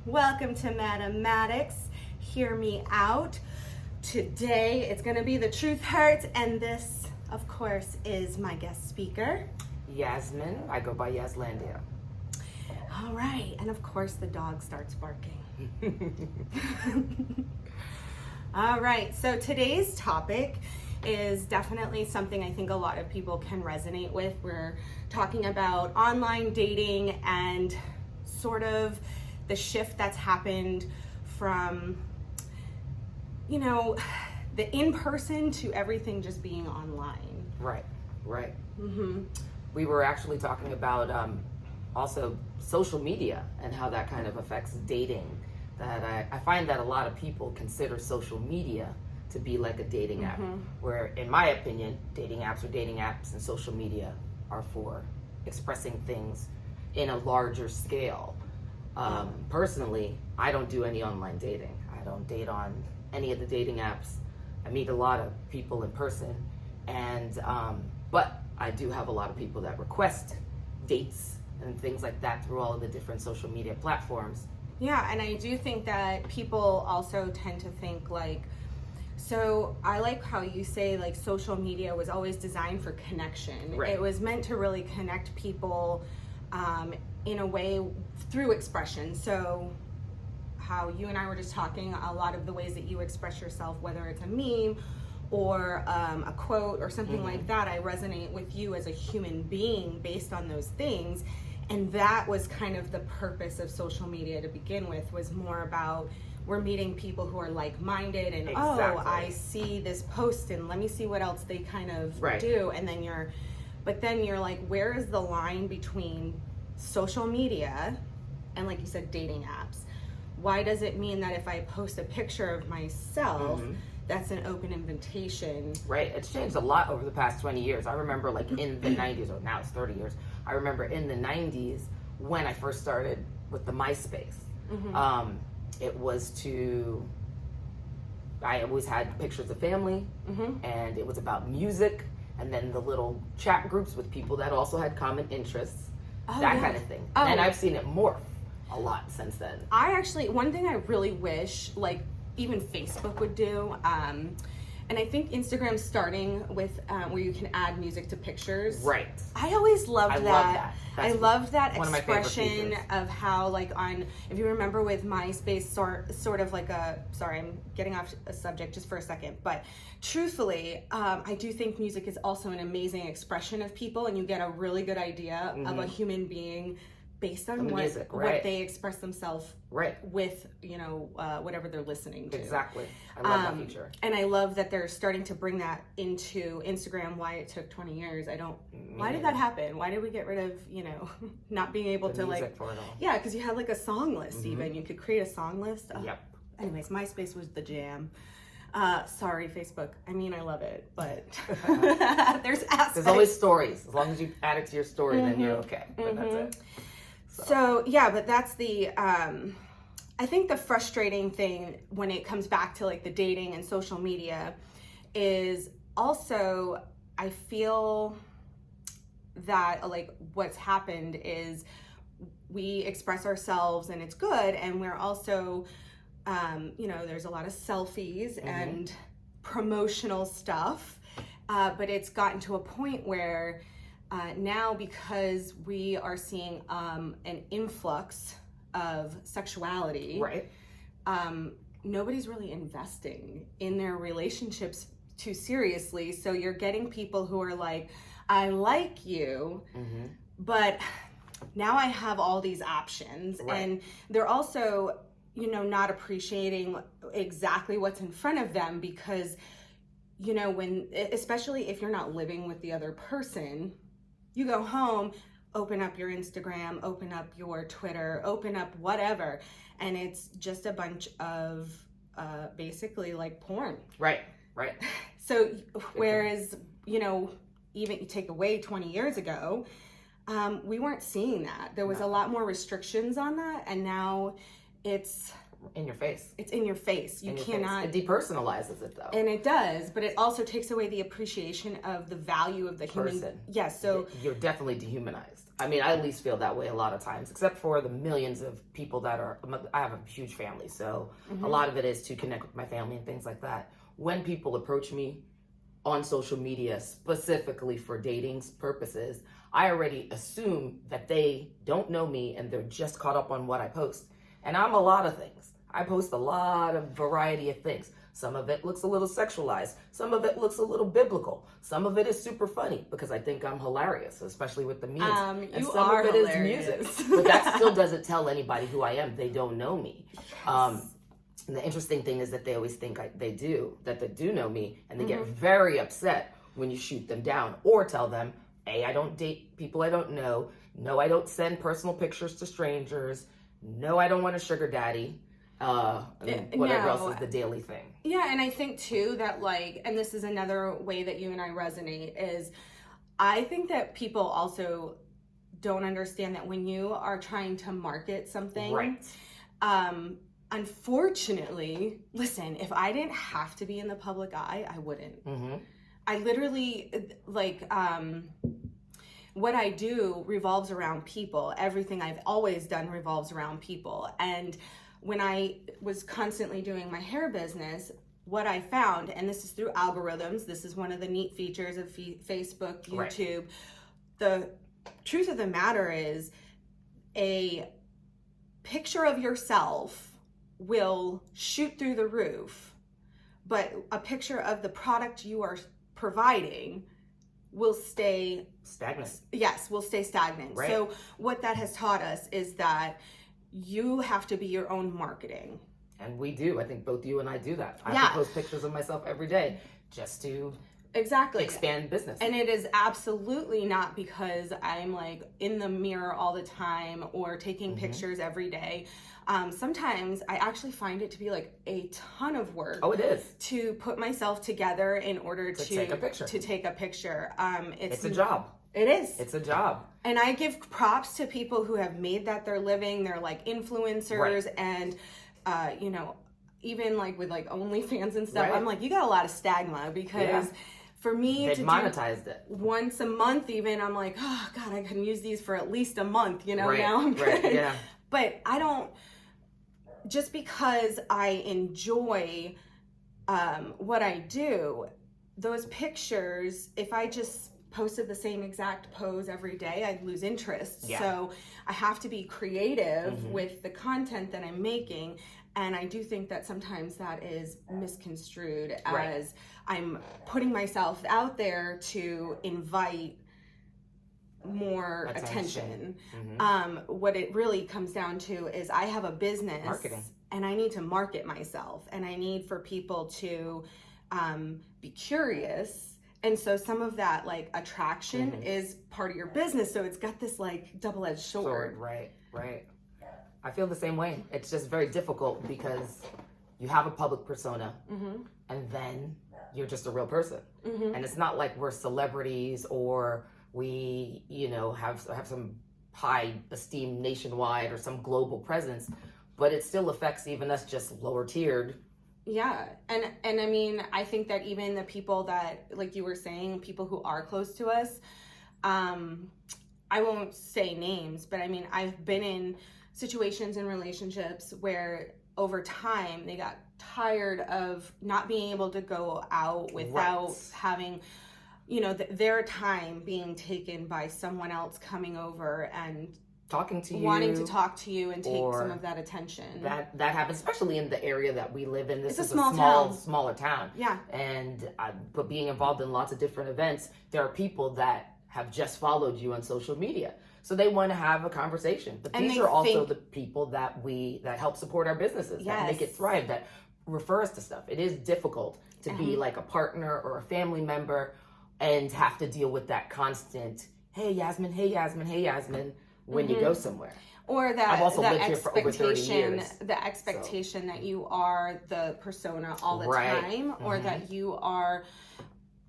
Welcome to Mathematics. Hear me out. Today it's going to be The Truth Hurts, and this, of course, is my guest speaker, Yasmin. I go by Yaslandia. All right, and of course the dog starts barking. All right, so today's topic is definitely something I think a lot of people can resonate with. We're talking about online dating and sort of the shift that's happened from, the in-person to everything just being online. Right. Mm-hmm. We were actually talking about also social media and how that kind of affects dating. That I find that a lot of people consider social media to be like a dating app, where in my opinion, dating apps and social media are for expressing things in a larger scale. Personally, I don't do any online dating. I don't date on any of the dating apps. I meet a lot of people in person, and but I do have a lot of people that request dates and things like that through all of the different social media platforms. Yeah, and I do think that people also tend to think so I like how you say social media was always designed for connection. Right. It was meant to really connect people in a way through expression. So how you and I were just talking, a lot of the ways that you express yourself, whether it's a meme or a quote or something like that, I resonate with you as a human being based on those things. And that was kind of the purpose of social media to begin with, was more about we're meeting people who are like-minded and Exactly. I see this post and let me see what else they kind of Right. do. And then you're like, where is the line between social media and, like you said, dating apps? Why does it mean that if I post a picture of myself, that's an open invitation? Right. It's changed a lot over the past 20 years. I remember in the 90s, or now it's 30 years. I remember in the 90s when I first started with the MySpace. It was I always had pictures of family, and it was about music, and then the little chat groups with people that also had common interests, kind of thing. And I've seen it morph a lot since then. One thing I really wish, even Facebook would do, and I think Instagram's starting with where you can add music to pictures. Right. I always loved that. Love that. I loved that one of my favorite expression features. of how, if you remember with MySpace, sort of sorry, I'm getting off a subject just for a second, but truthfully, I do think music is also an amazing expression of people, and you get a really good idea of a human being based on what they express themselves with, whatever they're listening to. Exactly. I love that feature. And I love that they're starting to bring that into Instagram. Why it took 20 years, why did that happen? Why did we get rid of, not being able to music for it all. Yeah, because you had a song list even. You could create a song list. Yep. Anyways, MySpace was the jam. Sorry, Facebook. I love it, but there's aspects. There's always stories. As long as you add it to your story, then you're okay. But that's it. So yeah, but that's the I think the frustrating thing when it comes back to the dating and social media is also, I feel that what's happened is we express ourselves and it's good, and we're also there's a lot of selfies and promotional stuff, but it's gotten to a point where now, because we are seeing an influx of sexuality, right? Nobody's really investing in their relationships too seriously. So you're getting people who are like, I like you, but now I have all these options. Right. And they're also, not appreciating exactly what's in front of them, because, especially if you're not living with the other person, you go home, open up your Instagram, open up your Twitter, open up whatever, and it's just a bunch of basically porn. Right. So whereas, even you take away 20 years ago, we weren't seeing that. There was a lot more restrictions on that, and now it's in your face. It's in your face. You cannot. It depersonalizes it, though. And it does, but it also takes away the appreciation of the value of the human. Person. Yes, so you're definitely dehumanized. I mean, I at least feel that way a lot of times, except for the millions of people that are, I have a huge family, so a lot of it is to connect with my family and things like that. When people approach me on social media specifically for dating purposes, I already assume that they don't know me and they're just caught up on what I post. And I'm a lot of things. I post a lot of variety of things. Some of it looks a little sexualized. Some of it looks a little biblical. Some of it is super funny because I think I'm hilarious, especially with the memes. And some of it hilarious. Is music. But that still doesn't tell anybody who I am. They don't know me. Yes. And the interesting thing is that they always think that they do know me, and they get very upset when you shoot them down or tell them, A, I don't date people I don't know. No, I don't send personal pictures to strangers. No, I don't want a sugar daddy. Whatever else is the daily thing. Yeah, and I think too that like, and this is another way that you and I resonate, is I think that people also don't understand that when you are trying to market something, right. Unfortunately, listen, if I didn't have to be in the public eye, I wouldn't. I literally, like, what I do revolves around people. Everything I've always done revolves around people. And when I was constantly doing my hair business, what I found, and this is through algorithms, this is one of the neat features of Facebook, YouTube. Right. The truth of the matter is a picture of yourself will shoot through the roof, but a picture of the product you are providing will stay stagnant. Yes, will stay stagnant. Right. So what that has taught us is that you have to be your own marketing. And we do. I think both you and I do that. I have to post pictures of myself every day just to expand business. And it is absolutely not because I'm like in the mirror all the time or taking pictures every day. Sometimes I actually find it to be like a ton of work. Oh, it is. To put myself together in order to take a picture. It's a job. It is. It's a job. And I give props to people who have made that their living. They're like influencers and, you know, even like with like OnlyFans and stuff, I'm like, you got a lot of stigma because for me they've monetized it once a month, even I'm like, oh God, I can use these for at least a month, you know, now I'm good. Yeah. But I don't, just because I enjoy what I do, those pictures, if I just posted the same exact pose every day, I'd lose interest. Yeah. So I have to be creative with the content that I'm making. And I do think that sometimes that is misconstrued as I'm putting myself out there to invite more attention. What it really comes down to is I have a business marketing, and I need to market myself, and I need for people to be curious. And so some of that like attraction is part of your business. So it's got this like double-edged sword. Right. I feel the same way. It's just very difficult because you have a public persona and then you're just a real person. And it's not like we're celebrities or we, you know, have some high esteem nationwide or some global presence, but it still affects even us just lower tiered. Yeah. And I mean, I think that even the people that, like you were saying, people who are close to us, I won't say names, but I mean, I've been in situations and relationships where over time they got tired of not being able to go out without having, you know, their time being taken by someone else coming over and talking to you, wanting to talk to you and take some of that attention. That happens, especially in the area that we live in. This is a smaller town. Yeah. And but being involved in lots of different events, there are people that have just followed you on social media. So they want to have a conversation. But these are also the people that help support our businesses, that make it thrive, that refer us to stuff. It is difficult to be like a partner or a family member and have to deal with that constant, hey Yasmin, when you go somewhere. Or that I've also lived here for over 30 years. The expectation that you are the persona all the time, or that you are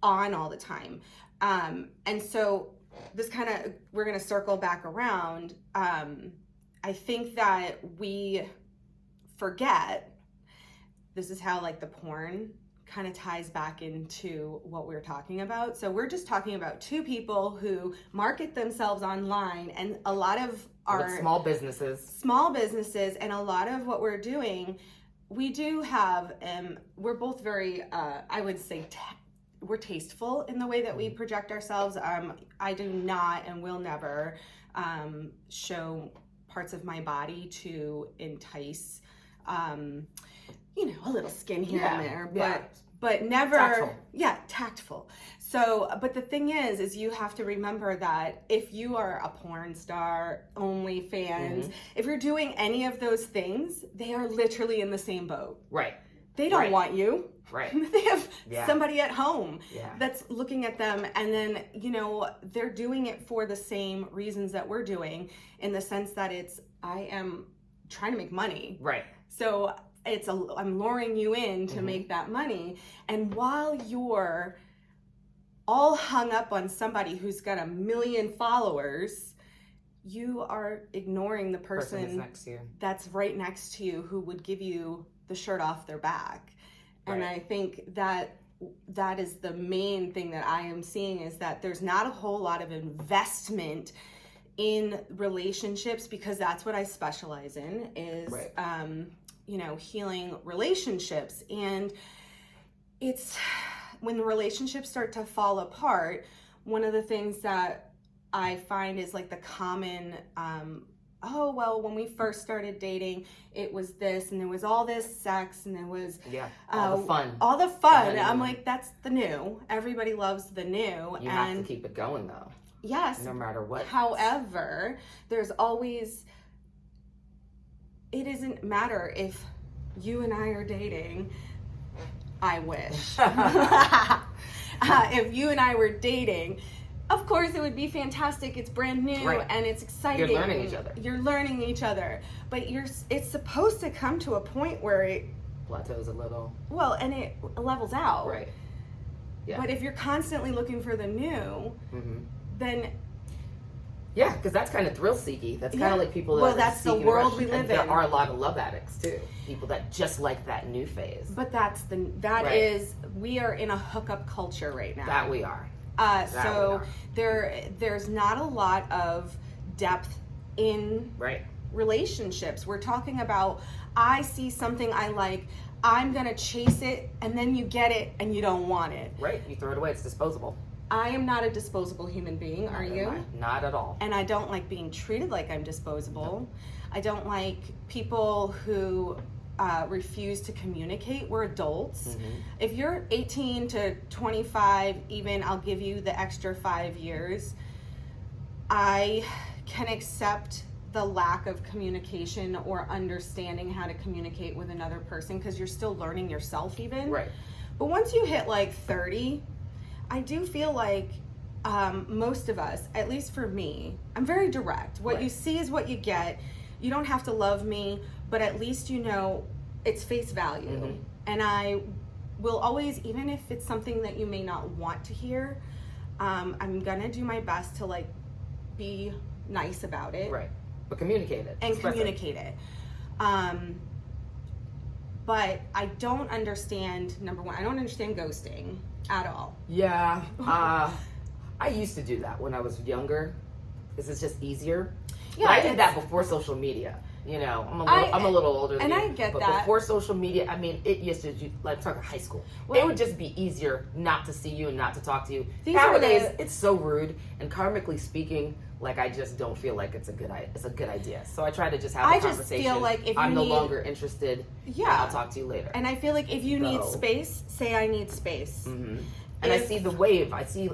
on all the time. And so this kind of, we're going to circle back around. I think that we forget, this is how like the porn kind of ties back into what we're talking about. So we're just talking about two people who market themselves online, and a lot of our small businesses, and a lot of what we're doing, we do have, we're both very, I would say, we're tasteful in the way that we project ourselves. I do not and will never show parts of my body to entice, a little skin here and there, but never, tactful. So, but the thing is you have to remember that if you are a porn star, OnlyFans, if you're doing any of those things, they are literally in the same boat. Right. They don't want you. Right. They have somebody at home Yeah. that's looking at them, and then, they're doing it for the same reasons that we're doing, in the sense that I am trying to make money. Right. So I'm luring you in to make that money. And while you're all hung up on somebody who's got 1 million followers, you are ignoring the person next to you. That's right next to you, who would give you the shirt off their back. Right. And I think that is the main thing that I am seeing, is that there's not a whole lot of investment in relationships, because that's what I specialize in, is healing relationships. And it's when the relationships start to fall apart, one of the things that I find is like the common when we first started dating, it was this, and there was all this sex, and there was all the fun. I'm like, that's the new. Everybody loves the new. You have to keep it going, though. Yes. No matter what. However, there's always, it doesn't matter if you and I are dating. I wish. If you and I were dating, of course it would be fantastic. It's brand new and it's exciting. You're learning each other. But it's supposed to come to a point where it plateaus a little. Well, and it levels out. Right. Yeah. But if you're constantly looking for the new, then because that's kind of thrill-seeky. That's kind of like people that that's the world we live in. There are a lot of love addicts too. People that just like that new phase. But we are in a hookup culture right now. That we are. There's not a lot of depth in relationships. We're talking about, I see something I like, I'm gonna chase it, and then you get it and you don't want it. Right, you throw it away, it's disposable. I am not a disposable human being, are you? Not at all. And I don't like being treated like I'm disposable. I don't like people who refuse to communicate. We're adults. If you're 18 to 25, even, I'll give you the extra 5 years. I can accept the lack of communication or understanding how to communicate with another person, because you're still learning yourself even. Right. But once you hit like 30, I do feel like most of us, at least for me, I'm very direct. What you see is what you get. You don't have to love me, but at least you know it's face value. And I will always, even if it's something that you may not want to hear, I'm gonna do my best to like be nice about it. Right. But communicate it. And communicate it. But I don't understand, number one, I don't understand ghosting at all. Yeah. I used to do that when I was younger, because it's just easier. Yeah, but I did that before social media. I'm a little older than you. And I get but that. Before social media, I mean, it used to, like, talking high school. It would just be easier not to see you and not to talk to you. Nowadays, it's so rude, and karmically speaking, like, I just don't feel like it's a good idea. So I try to just have a conversation. I just feel like if I'm no longer interested, I'll talk to you later. And I feel like if you need space, say I need space. And I see the wave.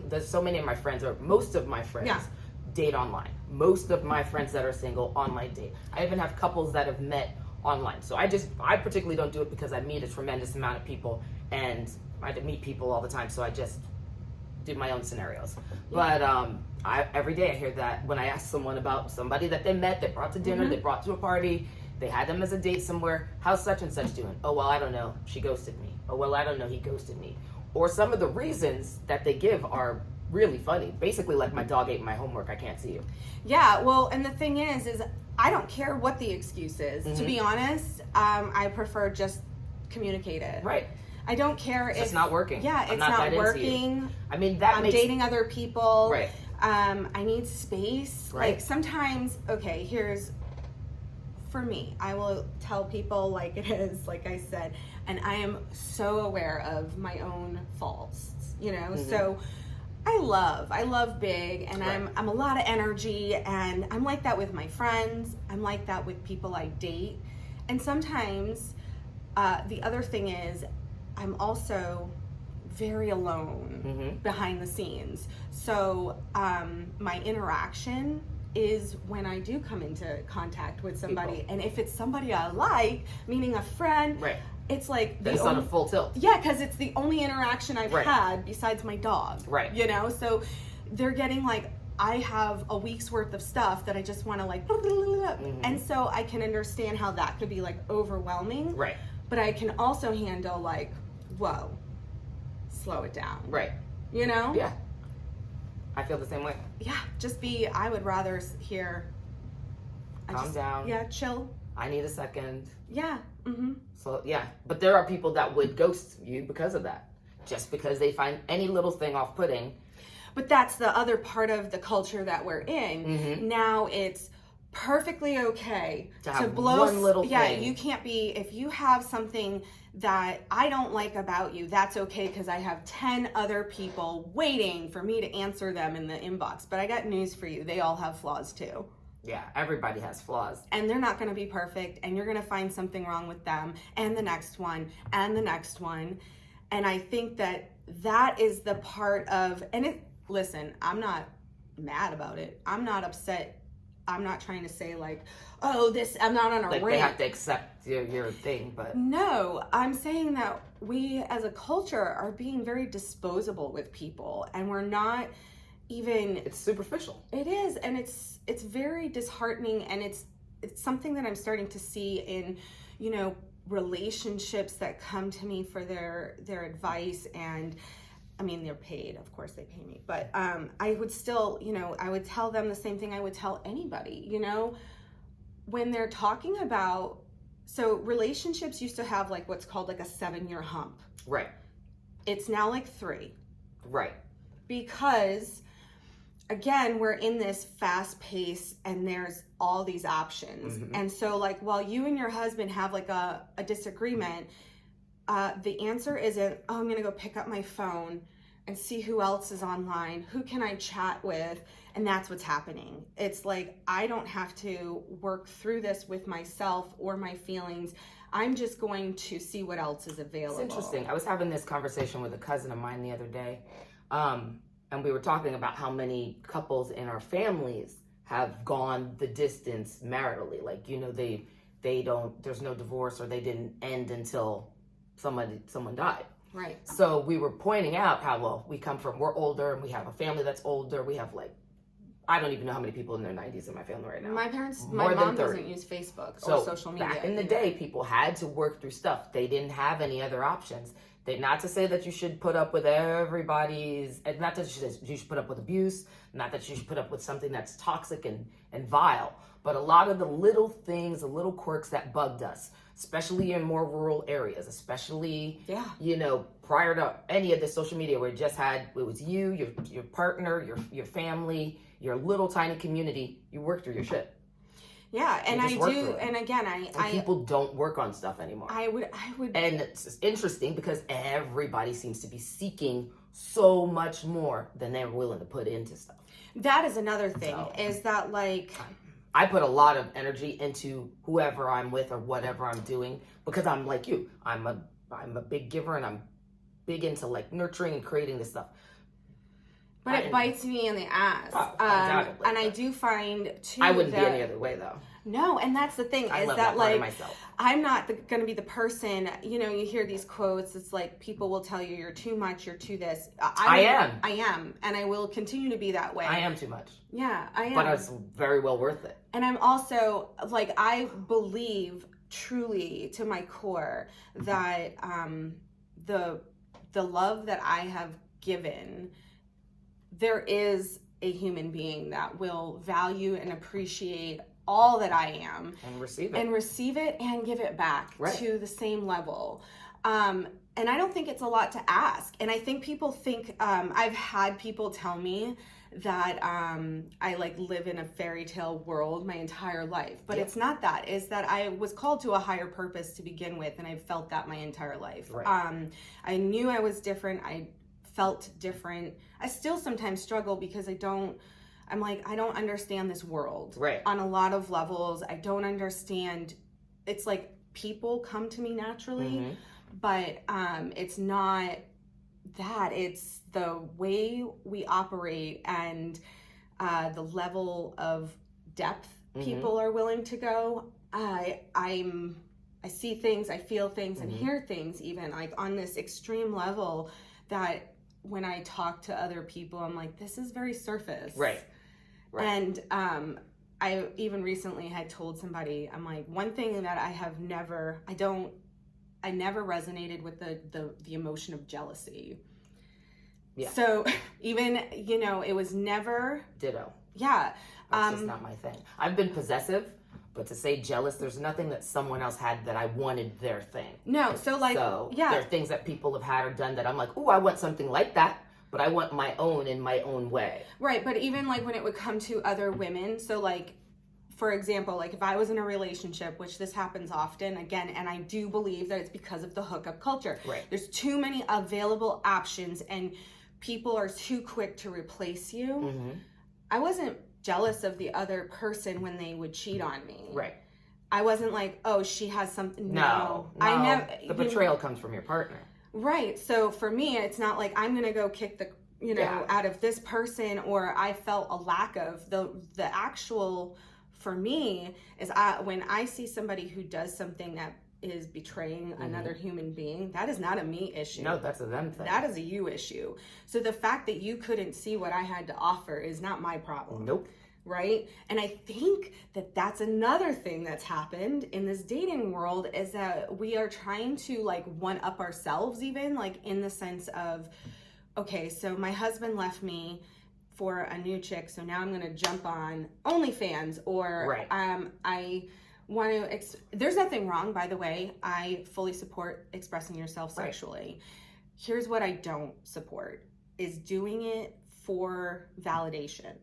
There's so many of my friends, or most of my friends, date online. Most of my friends that are single, online date. I even have couples that have met online. So I particularly don't do it because I meet a tremendous amount of people, and I meet people all the time. So I just do my own scenarios. But every day I hear that when I ask someone about somebody that they met, they brought to dinner, they brought to a party, they had them as a date somewhere. How's such and such doing? Oh, well, I don't know. She ghosted me. Oh, well, I don't know. He ghosted me. Or some of the reasons that they give are really funny. Basically, like, my dog ate my homework, I can't see you. Yeah, well, and the thing is I don't care what the excuse is. To be honest, I prefer just communicate it. Right. I don't care It's not working. Yeah, I'm it's not not that into you. working. I mean, I'm dating other people. Right. I need space. Right. Like sometimes, okay, for me, I will tell people like it is, like I said, and I am so aware of my own faults, you know? So I love big, and I'm a lot of energy, and I'm like that with my friends. I'm like that with people I date. And sometimes the other thing is I'm also very alone behind the scenes. So my interaction is when I do come into contact with somebody, and if it's somebody I like, meaning a friend, it's like it's on a full tilt. Yeah, because it's the only interaction I've had besides my dog. Right. You know, so they're getting like, I have a week's worth of stuff that I just want to like, and so I can understand how that could be like overwhelming. Right. But I can also handle like, whoa, slow it down. Right. You know? Yeah. I feel the same way. Yeah, I would rather hear. Calm down. Yeah, chill. I need a second. Yeah. So, yeah. But there are people that would ghost you because of that. Just because they find any little thing off-putting. But that's the other part of the culture that we're in. Now it's perfectly okay to blow one little thing. Yeah, you can't be, if you have something that I don't like about you, that's okay because I have 10 other people waiting for me to answer them in the inbox. But I got news for you. They all have flaws too. Yeah, everybody has flaws. And they're not going to be perfect, and you're going to find something wrong with them, and the next one, and the next one. And I think that is the part of, listen, I'm not mad about it. I'm not upset. I'm not trying to say like, oh, I'm not on a rant. They have to accept your thing, but. No, I'm saying that we as a culture are being very disposable with people, and we're not even. It's superficial. It is, and it's very disheartening, and it's something that I'm starting to see in, you know, relationships that come to me for their advice. And I mean, they're paid, of course they pay me, but I would still, you know, I would tell them the same thing I would tell anybody, you know, when they're talking about, so relationships used to have like what's called like a 7-year hump. Right. It's now like 3. Right. Because again, we're in this fast pace and there's all these options. And so like, while you and your husband have like a disagreement, the answer isn't, oh, I'm going to go pick up my phone and see who else is online. Who can I chat with? And that's what's happening. It's like, I don't have to work through this with myself or my feelings. I'm just going to see what else is available. It's interesting. I was having this conversation with a cousin of mine the other day. And we were talking about how many couples in our families have gone the distance maritally. Like, you know, there's no divorce, or they didn't end until someone died. Right. So we were pointing out how, well, we're older, and we have a family that's older. We have like, I don't even know how many people in their 90s in my family right now. My mom doesn't use Facebook or social media. Back in the day, people had to work through stuff. They didn't have any other options. Not to say that you should put up with everybody's, not that you should put up with abuse, not that you should put up with something that's toxic and vile, but a lot of the little things, the little quirks that bugged us, especially in more rural areas, especially, you know, prior to any of the social media, where it was you, your partner, your family, your little tiny community, you work through your shit. Yeah, and I do, and again, people don't work on stuff anymore. I would, and it's interesting because everybody seems to be seeking so much more than they're willing to put into stuff. That is another thing, is that like, I put a lot of energy into whoever I'm with or whatever I'm doing, because I'm like you. I'm a big giver, and I'm big into like nurturing and creating this stuff. But it bites me in the ass. Undoubtedly, and I do find too, I wouldn't be any other way though. No, and that's the thing, is that like, I'm not going to be the person, you know, you hear these quotes, it's like people will tell you you're too much, you're too this. I am, and I will continue to be that way. I am too much. Yeah, I am. But it's very well worth it. And I'm also, like, I believe truly to my core that the love that I have given, there is a human being that will value and appreciate all that I am, and receive it, and give it back to the same level. And I don't think it's a lot to ask. And I think people think, I've had people tell me that I like live in a fairy tale world my entire life, but it's not that. Is that I was called to a higher purpose to begin with, and I've felt that my entire life. Right. I knew I was different. I felt different. I still sometimes struggle because I don't understand this world on a lot of levels. I don't understand. It's like people come to me naturally, but it's not that. It's the way we operate and the level of depth people are willing to go. I see things, I feel things, and hear things even like on this extreme level that when I talk to other people, I'm like, this is very surface. Right. And I even recently had told somebody, I'm like, one thing that I never resonated with the emotion of jealousy. Yeah. So even, it was never. Ditto. Yeah. That's just not my thing. I've been possessive, but to say jealous, there's nothing that someone else had that I wanted their thing. No. So there are things that people have had or done that I'm like, oh, I want something like that, but I want my own in my own way. Right. But even like when it would come to other women, so like, for example, like if I was in a relationship, which this happens often, again, and I do believe that it's because of the hookup culture. Right. There's too many available options and people are too quick to replace you. I wasn't jealous of the other person when they would cheat on me. Right. I wasn't like, oh, she has something. No. I never. The betrayal comes from your partner. Right. So for me, it's not like I'm going to go kick the, out of this person, or I felt a lack of the actual. For me, is when I see somebody who does something that is betraying another human being, that is not a me issue. No, that's a them thing. That is a you issue. So the fact that you couldn't see what I had to offer is not my problem. Nope. Right? And I think that that's another thing that's happened in this dating world, is that we are trying to like one up ourselves, even like in the sense of, okay, so my husband left me for a new chick, so now I'm going to jump on OnlyFans, or I want to, there's nothing wrong, by the way. I fully support expressing yourself sexually. Here's what I don't support, is doing it for validation.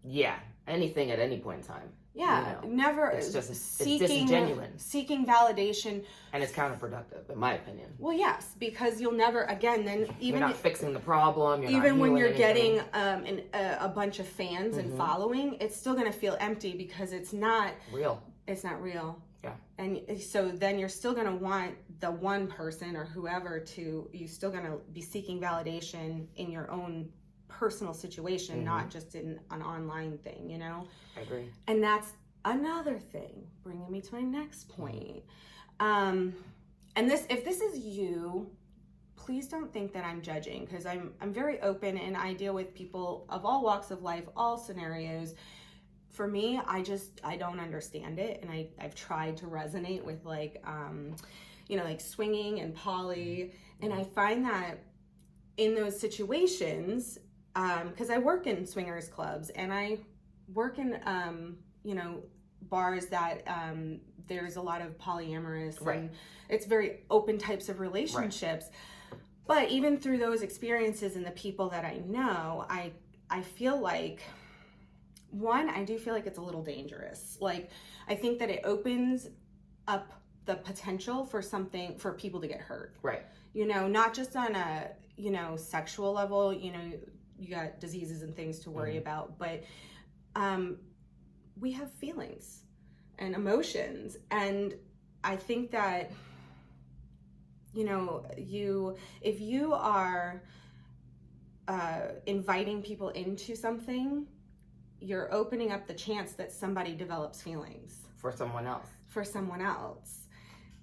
Yeah, anything at any point in time. Yeah, never. It's just it's disingenuous. Seeking validation. And it's counterproductive, in my opinion. Well, yes, because you'll never, again, then even... You're not fixing the problem. Even when you're getting a bunch of fans and following, it's still going to feel empty because it's not... real. It's not real. Yeah. And so then you're still going to want the one person or whoever you're still going to be seeking validation in your own personal situation, not just in an online thing, I agree. And that's another thing, bringing me to my next point. And if this is you, please don't think that I'm judging, because I'm very open and I deal with people of all walks of life, all scenarios. For me, I don't understand it, and I've tried to resonate with like swinging and poly, and I find that in those situations, because I work in swingers clubs and I work in bars that there's a lot of polyamorous and it's very open types of relationships. But even through those experiences and the people that I know, I feel like, one, I do feel like it's a little dangerous. Like, I think that it opens up the potential for people to get hurt. Right. Not just on a, sexual level, you got diseases and things to worry about, but we have feelings and emotions. And I think that, if you are inviting people into something, you're opening up the chance that somebody develops feelings. For someone else.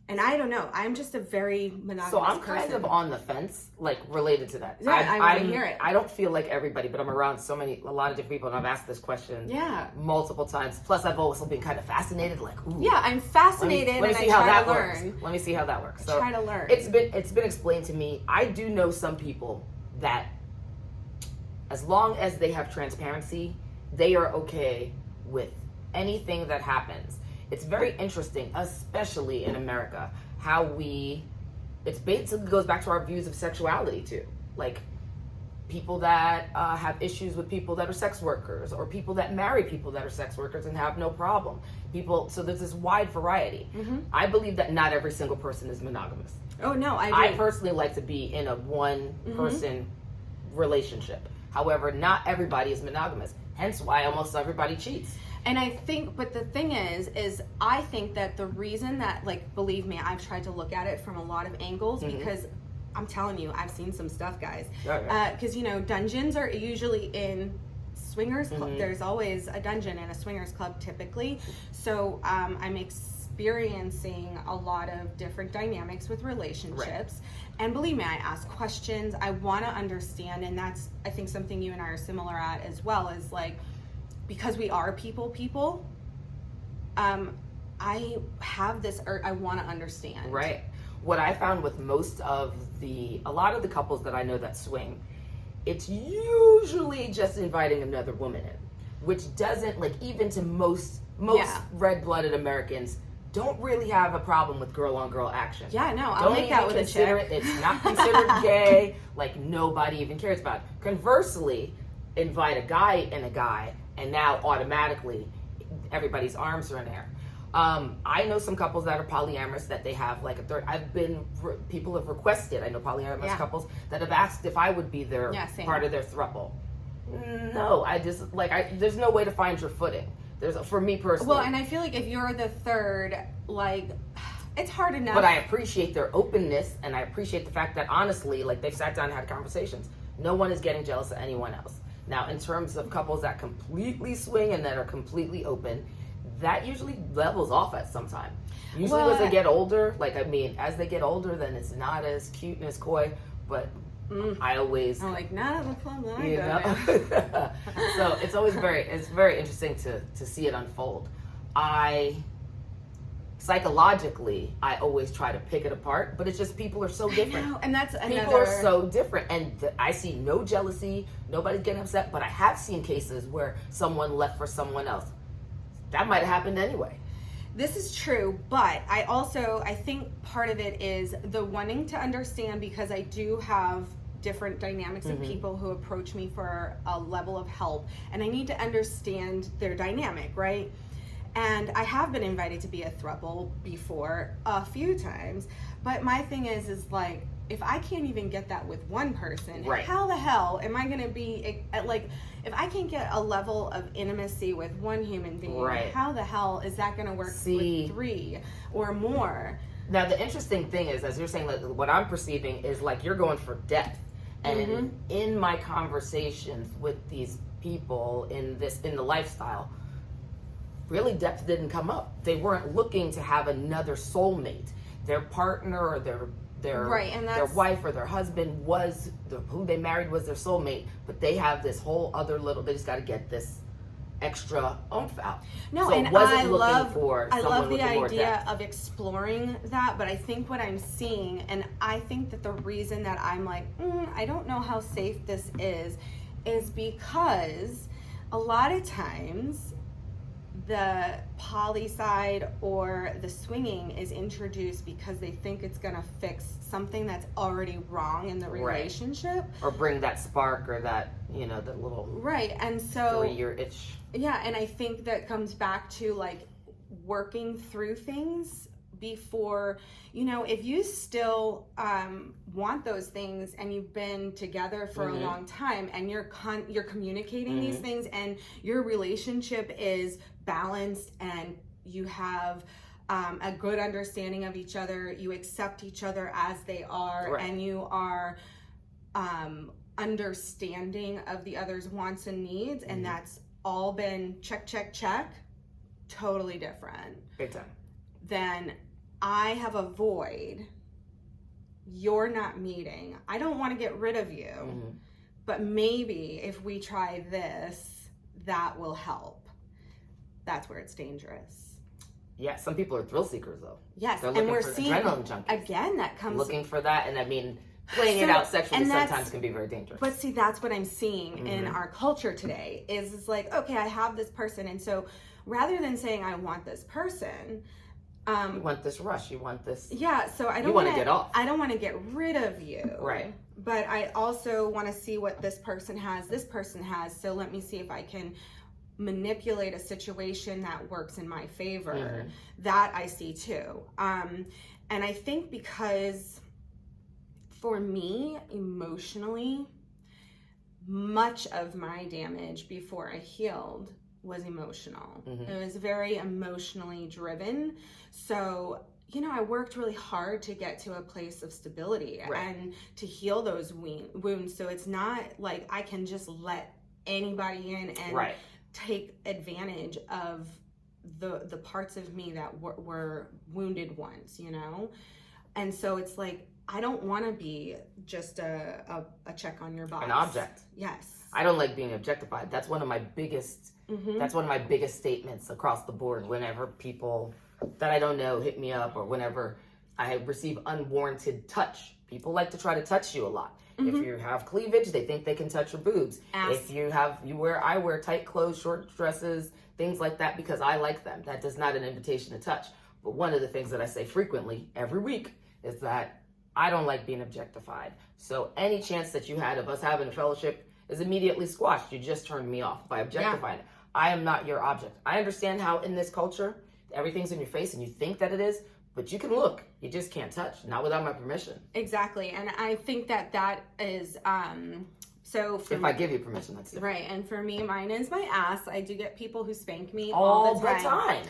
And I don't know. I'm just a very monogamous person. So I'm kind of on the fence, like, related to that. Yeah, I want to hear it. I don't feel like everybody, but I'm around a lot of different people, and I've asked this question multiple times. Plus, I've also been kind of fascinated, like, ooh. Yeah, I'm fascinated, and I try to learn. Let me see how that works. So try to learn. It's been explained to me. I do know some people that, as long as they have transparency, they are okay with anything that happens. It's very interesting, especially in America, how we it's basically goes back to our views of sexuality too. Like people that have issues with people that are sex workers, or people that marry people that are sex workers and have no problem. So there's this wide variety. I believe that not every single person is monogamous. Oh no, I agree. I personally like to be in a one person relationship. However, not everybody is monogamous. Hence why almost everybody cheats. And I think, but the thing is I think that the reason that, like, believe me, I've tried to look at it from a lot of angles, because I'm telling you, I've seen some stuff, guys. Because, you know, dungeons are usually in swingers club. There's always a dungeon in a swingers club typically. So I'm experiencing a lot of different dynamics with relationships. And believe me, I ask questions. I want to understand. And that's, I think, something you and I are similar at as well, is like, because we are people, I have this urge, I want to understand. Right. What I found with a lot of the couples that I know that swing, it's usually just inviting another woman in, which doesn't, like, even to most red-blooded Americans, don't really have a problem with girl-on-girl action. Yeah, no, I'll make that with a chick. It's not considered gay. Like, nobody even cares about it. Conversely, invite a guy and a guy, and now automatically everybody's arms are in air. I know some couples that are polyamorous, that they have like a third. People have requested, I know polyamorous couples that have asked if I would be their part of their throuple. No, there's no way to find your footing. For me personally. Well, and I feel like if you're the third, like, it's hard enough. But I appreciate their openness, and I appreciate the fact that, honestly, like, they've sat down and had conversations. No one is getting jealous of anyone else. Now, in terms of couples that completely swing and that are completely open, that usually levels off at some time. Usually as they get older, as they get older, then it's not as cute and as coy, but I'm like, not at the club that I go. So it's always very interesting to see it unfold. Psychologically, I always try to pick it apart, but it's just people are so different. I know, and that's another... People are so different, and I see no jealousy, nobody's getting upset, but I have seen cases where someone left for someone else. That might have happened anyway. This is true, but I think part of it is the wanting to understand, because I do have different dynamics of people who approach me for a level of help, and I need to understand their dynamic, right? And I have been invited to be a throuple before a few times, but my thing is like, if I can't even get that with one person, how the hell am I going to be, like, if I can't get a level of intimacy with one human being, how the hell is that going to work with three or more? Now, the interesting thing is, as you're saying, like, what I'm perceiving is like you're going for depth. And in my conversations with these people in the lifestyle, really depth didn't come up. They weren't looking to have another soulmate. Their partner or their wife or their husband who they married was their soulmate, but they have this whole other they just got to get this extra oomph out. No, so and I love the idea of exploring that, but I think what I'm seeing, and I think that the reason that I'm like, I don't know how safe this is because a lot of times the poly side or the swinging is introduced because they think it's going to fix something that's already wrong in the relationship. Or bring that spark or that, the little... Right, and so... 3-year itch. Yeah, and I think that comes back to, like, working through things before, if you still want those things and you've been together for a long time and you're communicating these things and your relationship is balanced and you have a good understanding of each other, you accept each other as they are, and you are understanding of the other's wants and needs, and that's all been check, totally different. Big time. Then I have a void you're not meeting. I don't want to get rid of you, but maybe if we try this, that will help. That's where it's dangerous. Yeah, some people are thrill seekers though. Yes, and we're seeing adrenaline junkies. Again, that comes looking for that, and I mean, playing it out sexually sometimes can be very dangerous. But see, that's what I'm seeing in our culture today. Is it's like, okay, I have this person, and so rather than saying I want this person, You want this rush. You want this. Yeah, so I don't You want to wanna- get off. I don't want to get rid of you. Right. But I also want to see what this person has, so let me see if I can manipulate a situation that works in my favor. That I see too. And I think because for me, emotionally, much of my damage before I healed was emotional. It was very emotionally driven. So, you know, I worked really hard to get to a place of stability and to heal those wounds. So it's not like I can just let anybody in and take advantage of the parts of me that were wounded once, you know? And so it's like, I don't want to be just a check on your box. An object. Yes. I don't like being objectified. That's one of my biggest, that's one of my biggest statements across the board whenever people that I don't know hit me up, or whenever I receive unwarranted touch. People like to try to touch you a lot. If you have cleavage, they think they can touch your boobs. If I wear tight clothes, short dresses, things like that, because I like them. That is not an invitation to touch. But one of the things that I say frequently every week is that I don't like being objectified. So any chance that you had of us having a fellowship is immediately squashed. You just turned me off by objectifying it. I am not your object. I understand how in this culture, everything's in your face and you think that it is, but you can look. You just can't touch, not without my permission. Exactly. And I think that is, so for if I give you permission, that's different. Right. And for me, mine is my ass. I do get people who spank me all the time.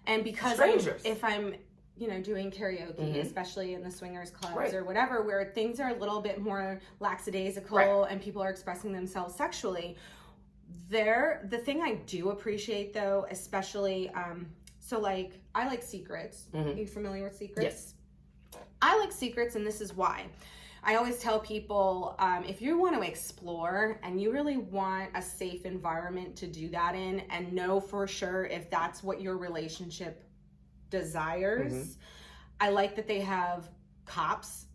And because strangers. if I'm, you know, doing karaoke, especially in the swingers clubs or whatever, where things are a little bit more lackadaisical and people are expressing themselves sexually, the thing I do appreciate though, especially, so like, I like secrets. Are you familiar with secrets? Yes. I like secrets, and this is why. I always tell people, if you want to explore and you really want a safe environment to do that in, and know for sure if that's what your relationship desires, I like that they have cops,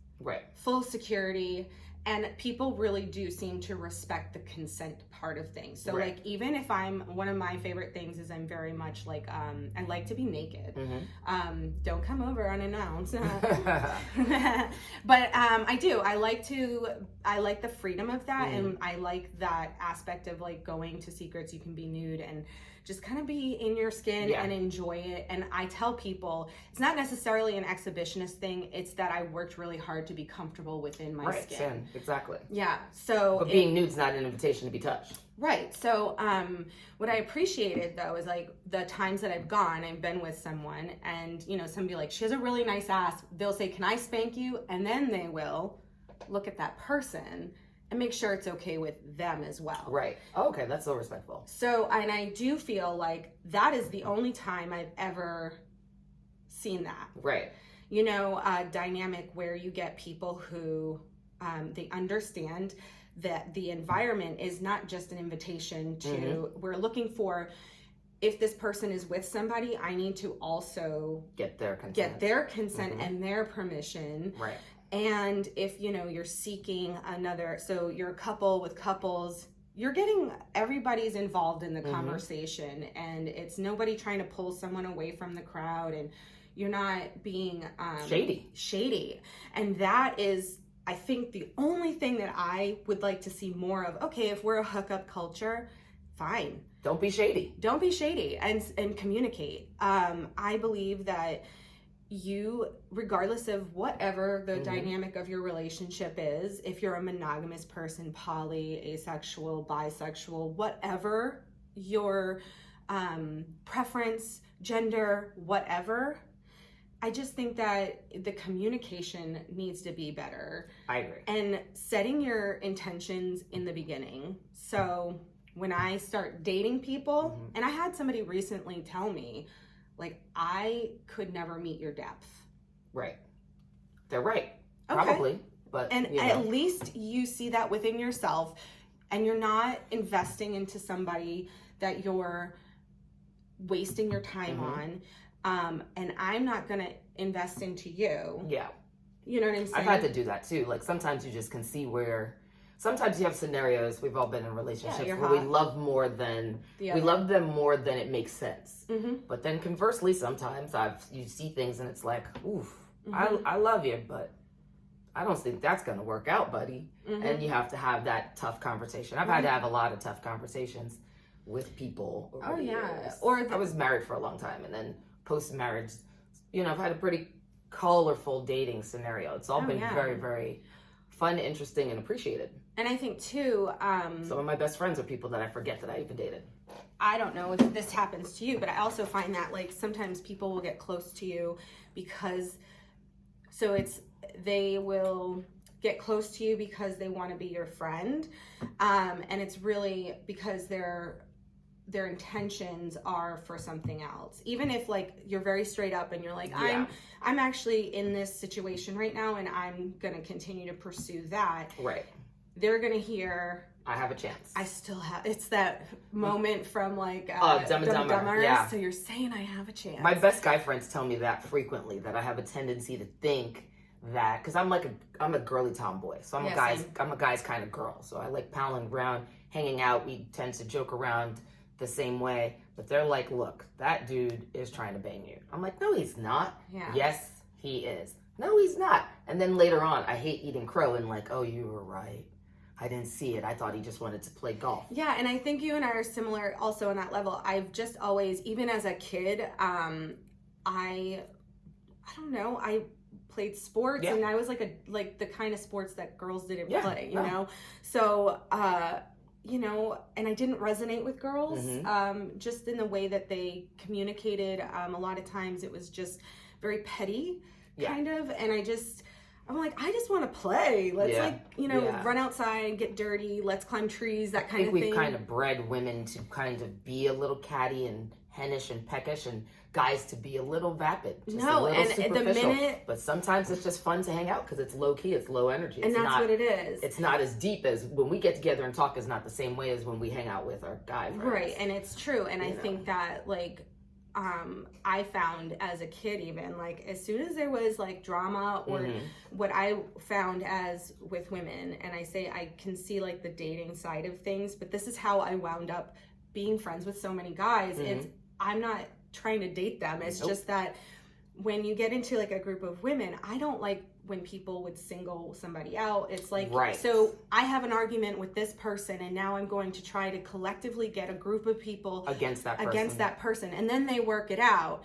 full security, and people really do seem to respect the consent part of things. So like, even if one of my favorite things is I'm very much like, I like to be naked. Don't come over unannounced. But I like the freedom of that. And I like that aspect of like going to secrets. You can be nude and just kind of be in your skin and enjoy it. And I tell people, it's not necessarily an exhibitionist thing. It's that I worked really hard to be comfortable within my skin. Exactly. Yeah. So but being nude's not an invitation to be touched. Right. So what I appreciated though is like the times that I've been with someone, and you know, somebody like, she has a really nice ass. They'll say, "Can I spank you?" And then they will look at that person and make sure it's okay with them as well. Right. Oh, okay, that's so respectful. So, and I do feel like that is the only time I've ever seen that. Right. You know, a dynamic where you get people who they understand that the environment is not just an invitation to, we're looking for, if this person is with somebody, I need to also get their consent and their permission. Right. And if, you know, you're seeking another, so you're a couple with couples, you're getting, everybody's involved in the conversation, and it's nobody trying to pull someone away from the crowd, and you're not being shady. And that is, I think, the only thing that I would like to see more of. Okay, if we're a hookup culture, fine. Don't be shady. Don't be shady, and communicate. I believe that you, regardless of whatever the dynamic of your relationship is, if you're a monogamous person, poly, asexual, bisexual, whatever your preference, gender, whatever, I just think that the communication needs to be better. I agree. And setting your intentions in the beginning. So when I start dating people, and I had somebody recently tell me, like, I could never meet your depth. Right. They're right. Okay. Probably. But and at least you see that within yourself, and you're not investing into somebody that you're wasting your time on. And I'm not going to invest into you. Yeah. You know what I'm saying? I've had to do that too. Like, sometimes you just can see where sometimes you have scenarios, we've all been in relationships you're where we hot. love more than, The we other. love them more than it makes sense. Mm-hmm. But then conversely, sometimes you see things and it's like, oof, Mm-hmm. I love you, but I don't think that's going to work out, buddy. Mm-hmm. And you have to have that tough conversation. I've had to have a lot of tough conversations with people over the years. I was married for a long time, and then post-marriage, you know, I've had a pretty colorful dating scenario. It's all been very, very fun, interesting, and appreciated. And I think too, some of my best friends are people that I forget that I even dated. I don't know if this happens to you, but I also find that like sometimes people will get close to you because they will get close to you because they want to be your friend, and it's really because their intentions are for something else. Even if like you're very straight up and you're like, I'm actually in this situation right now and I'm gonna continue to pursue that. Right. They're gonna hear, I have a chance. I still have, it's that moment from like Dumb and Dumber. Yeah. So you're saying I have a chance. My best guy friends tell me that frequently, that I have a tendency to think that, because I'm a girly tomboy, so I'm a guy's kind of girl, so I like palling around, hanging out. We tend to joke around the same way, but they're like, look, that dude is trying to bang you. I'm like, no, he's not. Yeah. Yes, he is. No, he's not. And then later on, I hate eating crow and like, oh, you were right. I didn't see it. I thought he just wanted to play golf. Yeah, and I think you and I are similar also on that level. I've just always, even as a kid, I don't know, I played sports, and I was like the kind of sports that girls didn't play, you know? So, you know, and I didn't resonate with girls, just in the way that they communicated. A lot of times it was just very petty, kind of, and I'm like, I just want to play. Let's run outside and get dirty. Let's climb trees, that kind of thing. We've kind of bred women to kind of be a little catty and hennish and peckish, and guys to be a little vapid, just a little superficial. But sometimes it's just fun to hang out because it's low key, it's low energy. And that's what it is. It's not as deep as when we get together and talk, is not the same way as when we hang out with our guy friends. Right, and it's true. And I think that like I found as a kid, even like as soon as there was like drama or what I found as with women, and I can see like the dating side of things, but this is how I wound up being friends with so many guys. I'm not trying to date them. It's just that when you get into like a group of women, I don't like when people would single somebody out. It's like, so I have an argument with this person, and now I'm going to try to collectively get a group of people against that person. And then they work it out.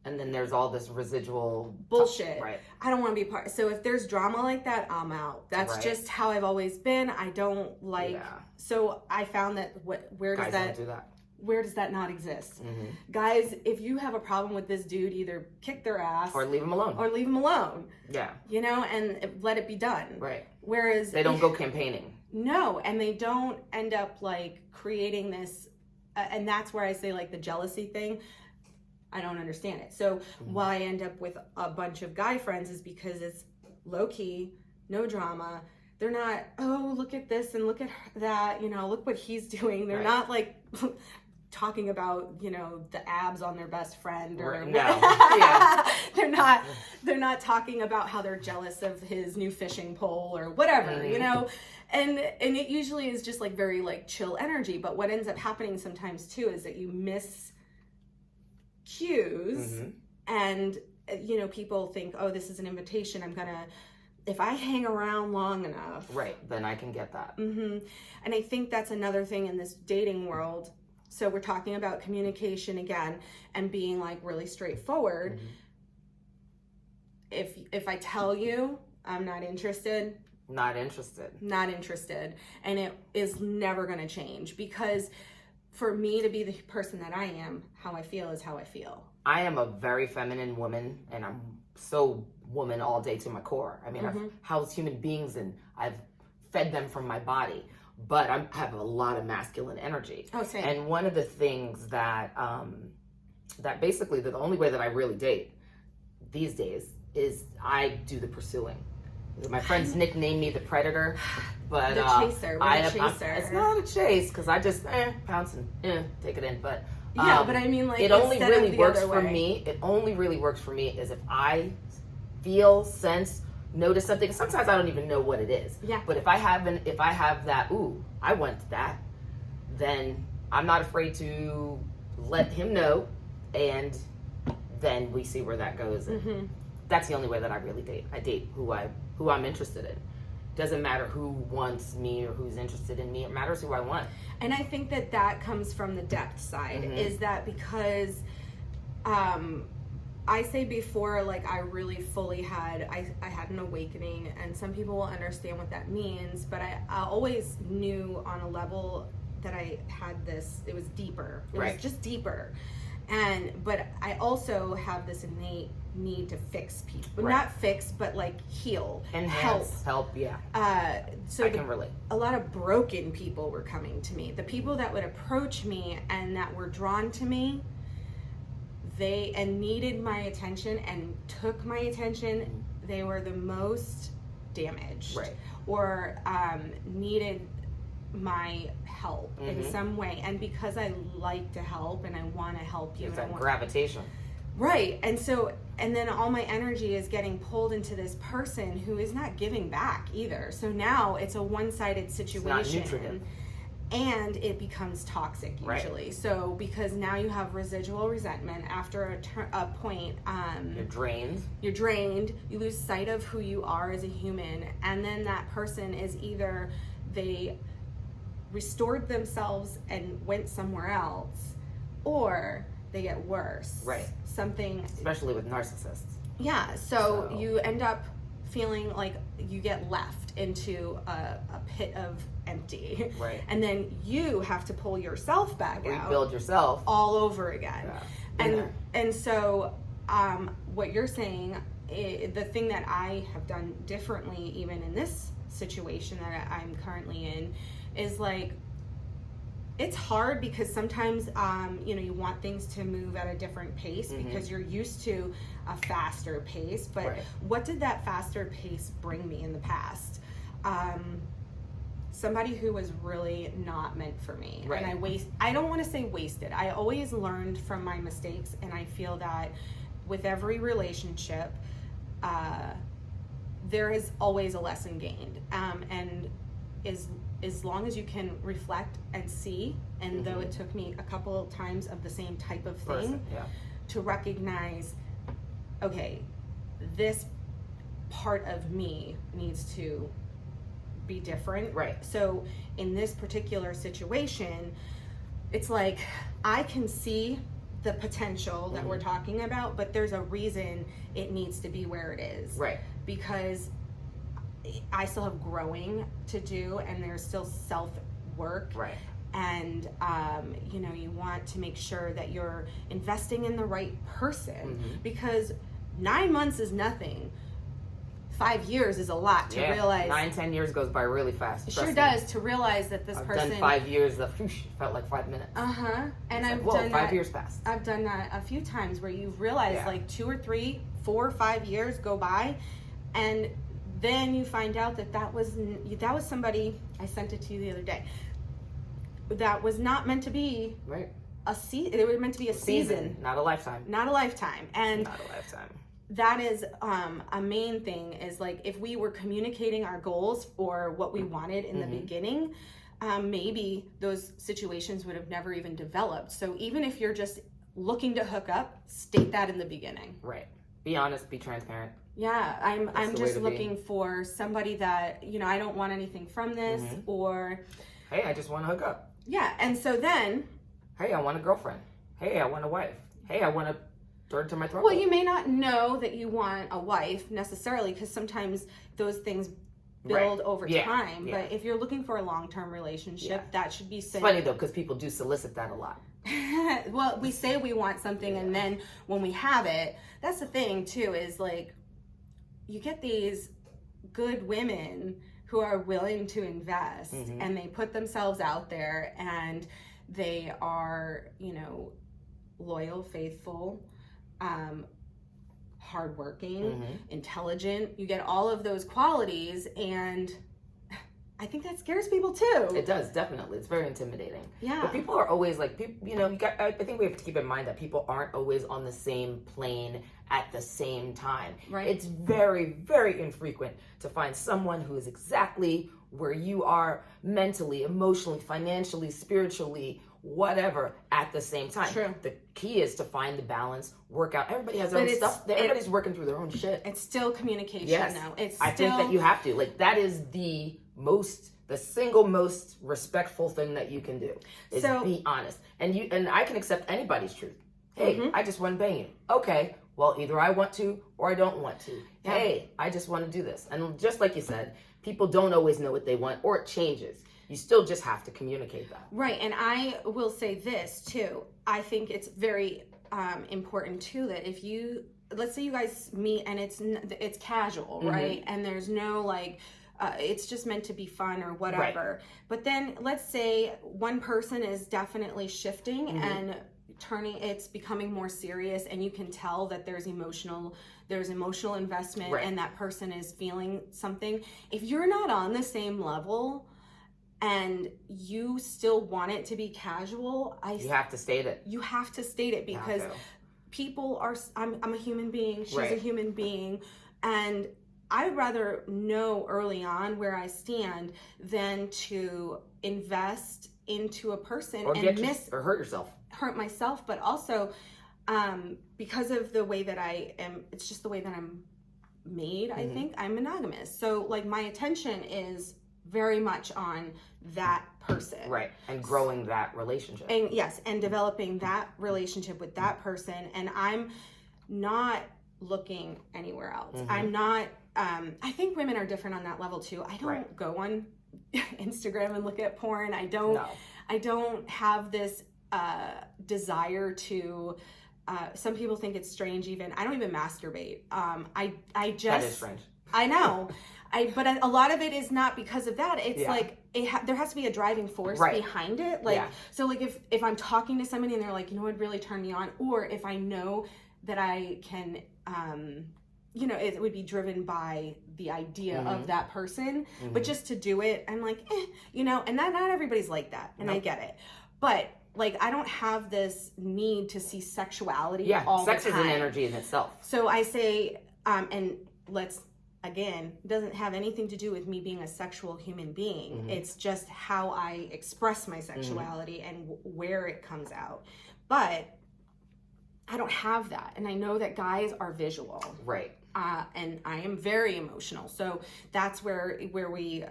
And then there's all this residual bullshit. I don't want to be part. So if there's drama like that, I'm out. That's just how I've always been. I don't like, so I found that where does Guys don't do that. Where does that not exist? Guys, if you have a problem with this dude, either kick their ass or leave him alone. Yeah. You know, and let it be done. Right. Whereas they don't go campaigning. No, and they don't end up like creating this, and that's where I say like the jealousy thing. I don't understand it. So why I end up with a bunch of guy friends is because it's low key, no drama. They're not, oh, look at this and look at that, you know, look what he's doing. They're not like talking about, you know, the abs on their best friend or they're not talking about how they're jealous of his new fishing pole or whatever, you know. And it usually is just like very like chill energy, but what ends up happening sometimes too is that you miss cues and you know, people think, oh, this is an invitation, if I hang around long enough, then I can get that. And I think that's another thing in this dating world. So we're talking about communication again and being like really straightforward. If I tell you I'm not interested, and it is never going to change, because for me to be the person that I am, how I feel is how I feel. I am a very feminine woman, and I'm so woman all day to my core. I mean, I've housed human beings and I've fed them from my body, but I have a lot of masculine energy. Oh, same. And one of the things that that basically the only way that I really date these days is I do the pursuing. My friends nickname me the predator, but the chaser. It's not a chase because I just pounce and take it in. But but I mean, like, it only really works for me. It only really works for me is if I feel, sense, notice something. Sometimes I don't even know what it is. Yeah. But if I have that, ooh, I want that, then I'm not afraid to let him know, and then we see where that goes. And that's the only way that I really date. I date who I'm interested in. Doesn't matter who wants me or who's interested in me. It matters who I want. And I think that comes from the depth side, is that because I say before, like, I really fully had an awakening, and some people will understand what that means, but I always knew on a level that I had this, it was deeper. It was just deeper. But I also have this innate need to fix people. Not fix, but like heal. Enhance, help, yeah. So I can relate. A lot of broken people were coming to me. The people that would approach me and that were drawn to me, they needed my attention and took my attention, they were the most damaged. Or needed my help in some way. And because I like to help and I want to help you. It's that gravitation. Right. And then all my energy is getting pulled into this person who is not giving back either. So now it's a one-sided situation. It's not nutritive. And it becomes toxic usually. So because now you have residual resentment after a point. You're drained. You lose sight of who you are as a human. And then that person is either they restored themselves and went somewhere else, or they get worse. Something. Especially with narcissists. Yeah. So you end up feeling like you get left into a pit of empty. And then you have to pull yourself back out. Rebuild yourself. All over again. Yeah. And so what you're saying, the thing that I have done differently even in this situation that I'm currently in, is like, it's hard because sometimes you want things to move at a different pace because you're used to a faster pace. But what did that faster pace bring me in the past? Somebody who was really not meant for me. And I don't want to say wasted. I always learned from my mistakes, and I feel that with every relationship, there is always a lesson gained. And as long as you can reflect and see, and though it took me a couple times of the same type of thing to recognize, okay, this part of me needs to be different. So in this particular situation, it's like I can see the potential that we're talking about, but there's a reason it needs to be where it is. Because I still have growing to do, and there's still self-work. And, you want to make sure that you're investing in the right person, because 9 months is nothing. 5 years is a lot to realize. 9-10 years goes by really fast. It sure does, to realize that this person. I've done 5 years, felt like 5 minutes. And I've done 5 years passed. I've done that a few times where you've realized like 2 or 3, 4 or 5 years go by, and then you find out that was somebody, I sent it to you the other day, that was not meant to be a season. It was meant to be a season. Not a lifetime. Not a lifetime. And not a lifetime. That is a main thing, is like, if we were communicating our goals or what we wanted in the beginning, maybe those situations would have never even developed. So even if you're just looking to hook up, state that in the beginning. Be honest, be transparent. Yeah, I'm just looking for somebody that, I don't want anything from this, or hey, I just want to hook up. Yeah, and so then, hey, I want a girlfriend. Hey, I want a wife. Hey, I want to third to my throat. Well, you may not know that you want a wife necessarily, because sometimes those things build over time. But if you're looking for a long-term relationship, that should be It's funny though, because people do solicit that a lot. Well, we say we want something, and then when we have it, that's the thing too, is like, you get these good women who are willing to invest, and they put themselves out there, and they are, loyal, faithful, hardworking, intelligent. You get all of those qualities, and I think that scares people too. It does, definitely. It's very intimidating. Yeah. But people are always like, I think we have to keep in mind that people aren't always on the same plane at the same time. Right. It's very, very infrequent to find someone who is exactly where you are mentally, emotionally, financially, spiritually, whatever, at the same time. True. The key is to find the balance, work out. Everybody has their own stuff. Everybody's working through their own shit. It's still communication now. I think that you have to. Like, that is the single most respectful thing that you can do is be honest. And I can accept anybody's truth. Hey, I just want to bang you. Okay, well, either I want to or I don't want to. Yeah. Hey, I just want to do this. And just like you said, people don't always know what they want, or it changes. You still just have to communicate that. Right, and I will say this too. I think it's very important too that if you, let's say you guys meet and it's casual, right? And there's no like, it's just meant to be fun or whatever. Right. But then let's say one person is definitely shifting and it's becoming more serious, and you can tell that there's emotional investment, and that person is feeling something. If you're not on the same level and you still want it to be casual, you have to state it. You have to state it, because people are, I'm a human being, she's a human being, and I'd rather know early on where I stand than to invest into a person or or hurt myself, but also because of the way that I am, it's just the way that I'm made. I think I'm monogamous, so like my attention is very much on that person, right? And growing that relationship, and developing that relationship with that person, and I'm not looking anywhere else. I'm not I think women are different on that level too. I don't go on Instagram and look at porn. I don't have this desire to some people think it's strange. Even I don't even masturbate. I just, that is strange. I know. But a lot of it is not because of that. It's like there has to be a driving force behind it. Like so, like if I'm talking to somebody and they're like, you know, what would really turn me on, or if I know that I can, you know, it would be driven by the idea of that person. But just to do it, I'm like, you know, and not everybody's like that, and I get it. But like, I don't have this need to see sexuality all the time. Sex is an energy in itself. So I say, and again, doesn't have anything to do with me being a sexual human being. It's just how I express my sexuality and where it comes out. But I don't have that. And I know that guys are visual. Right. And I am very emotional. So that's where we,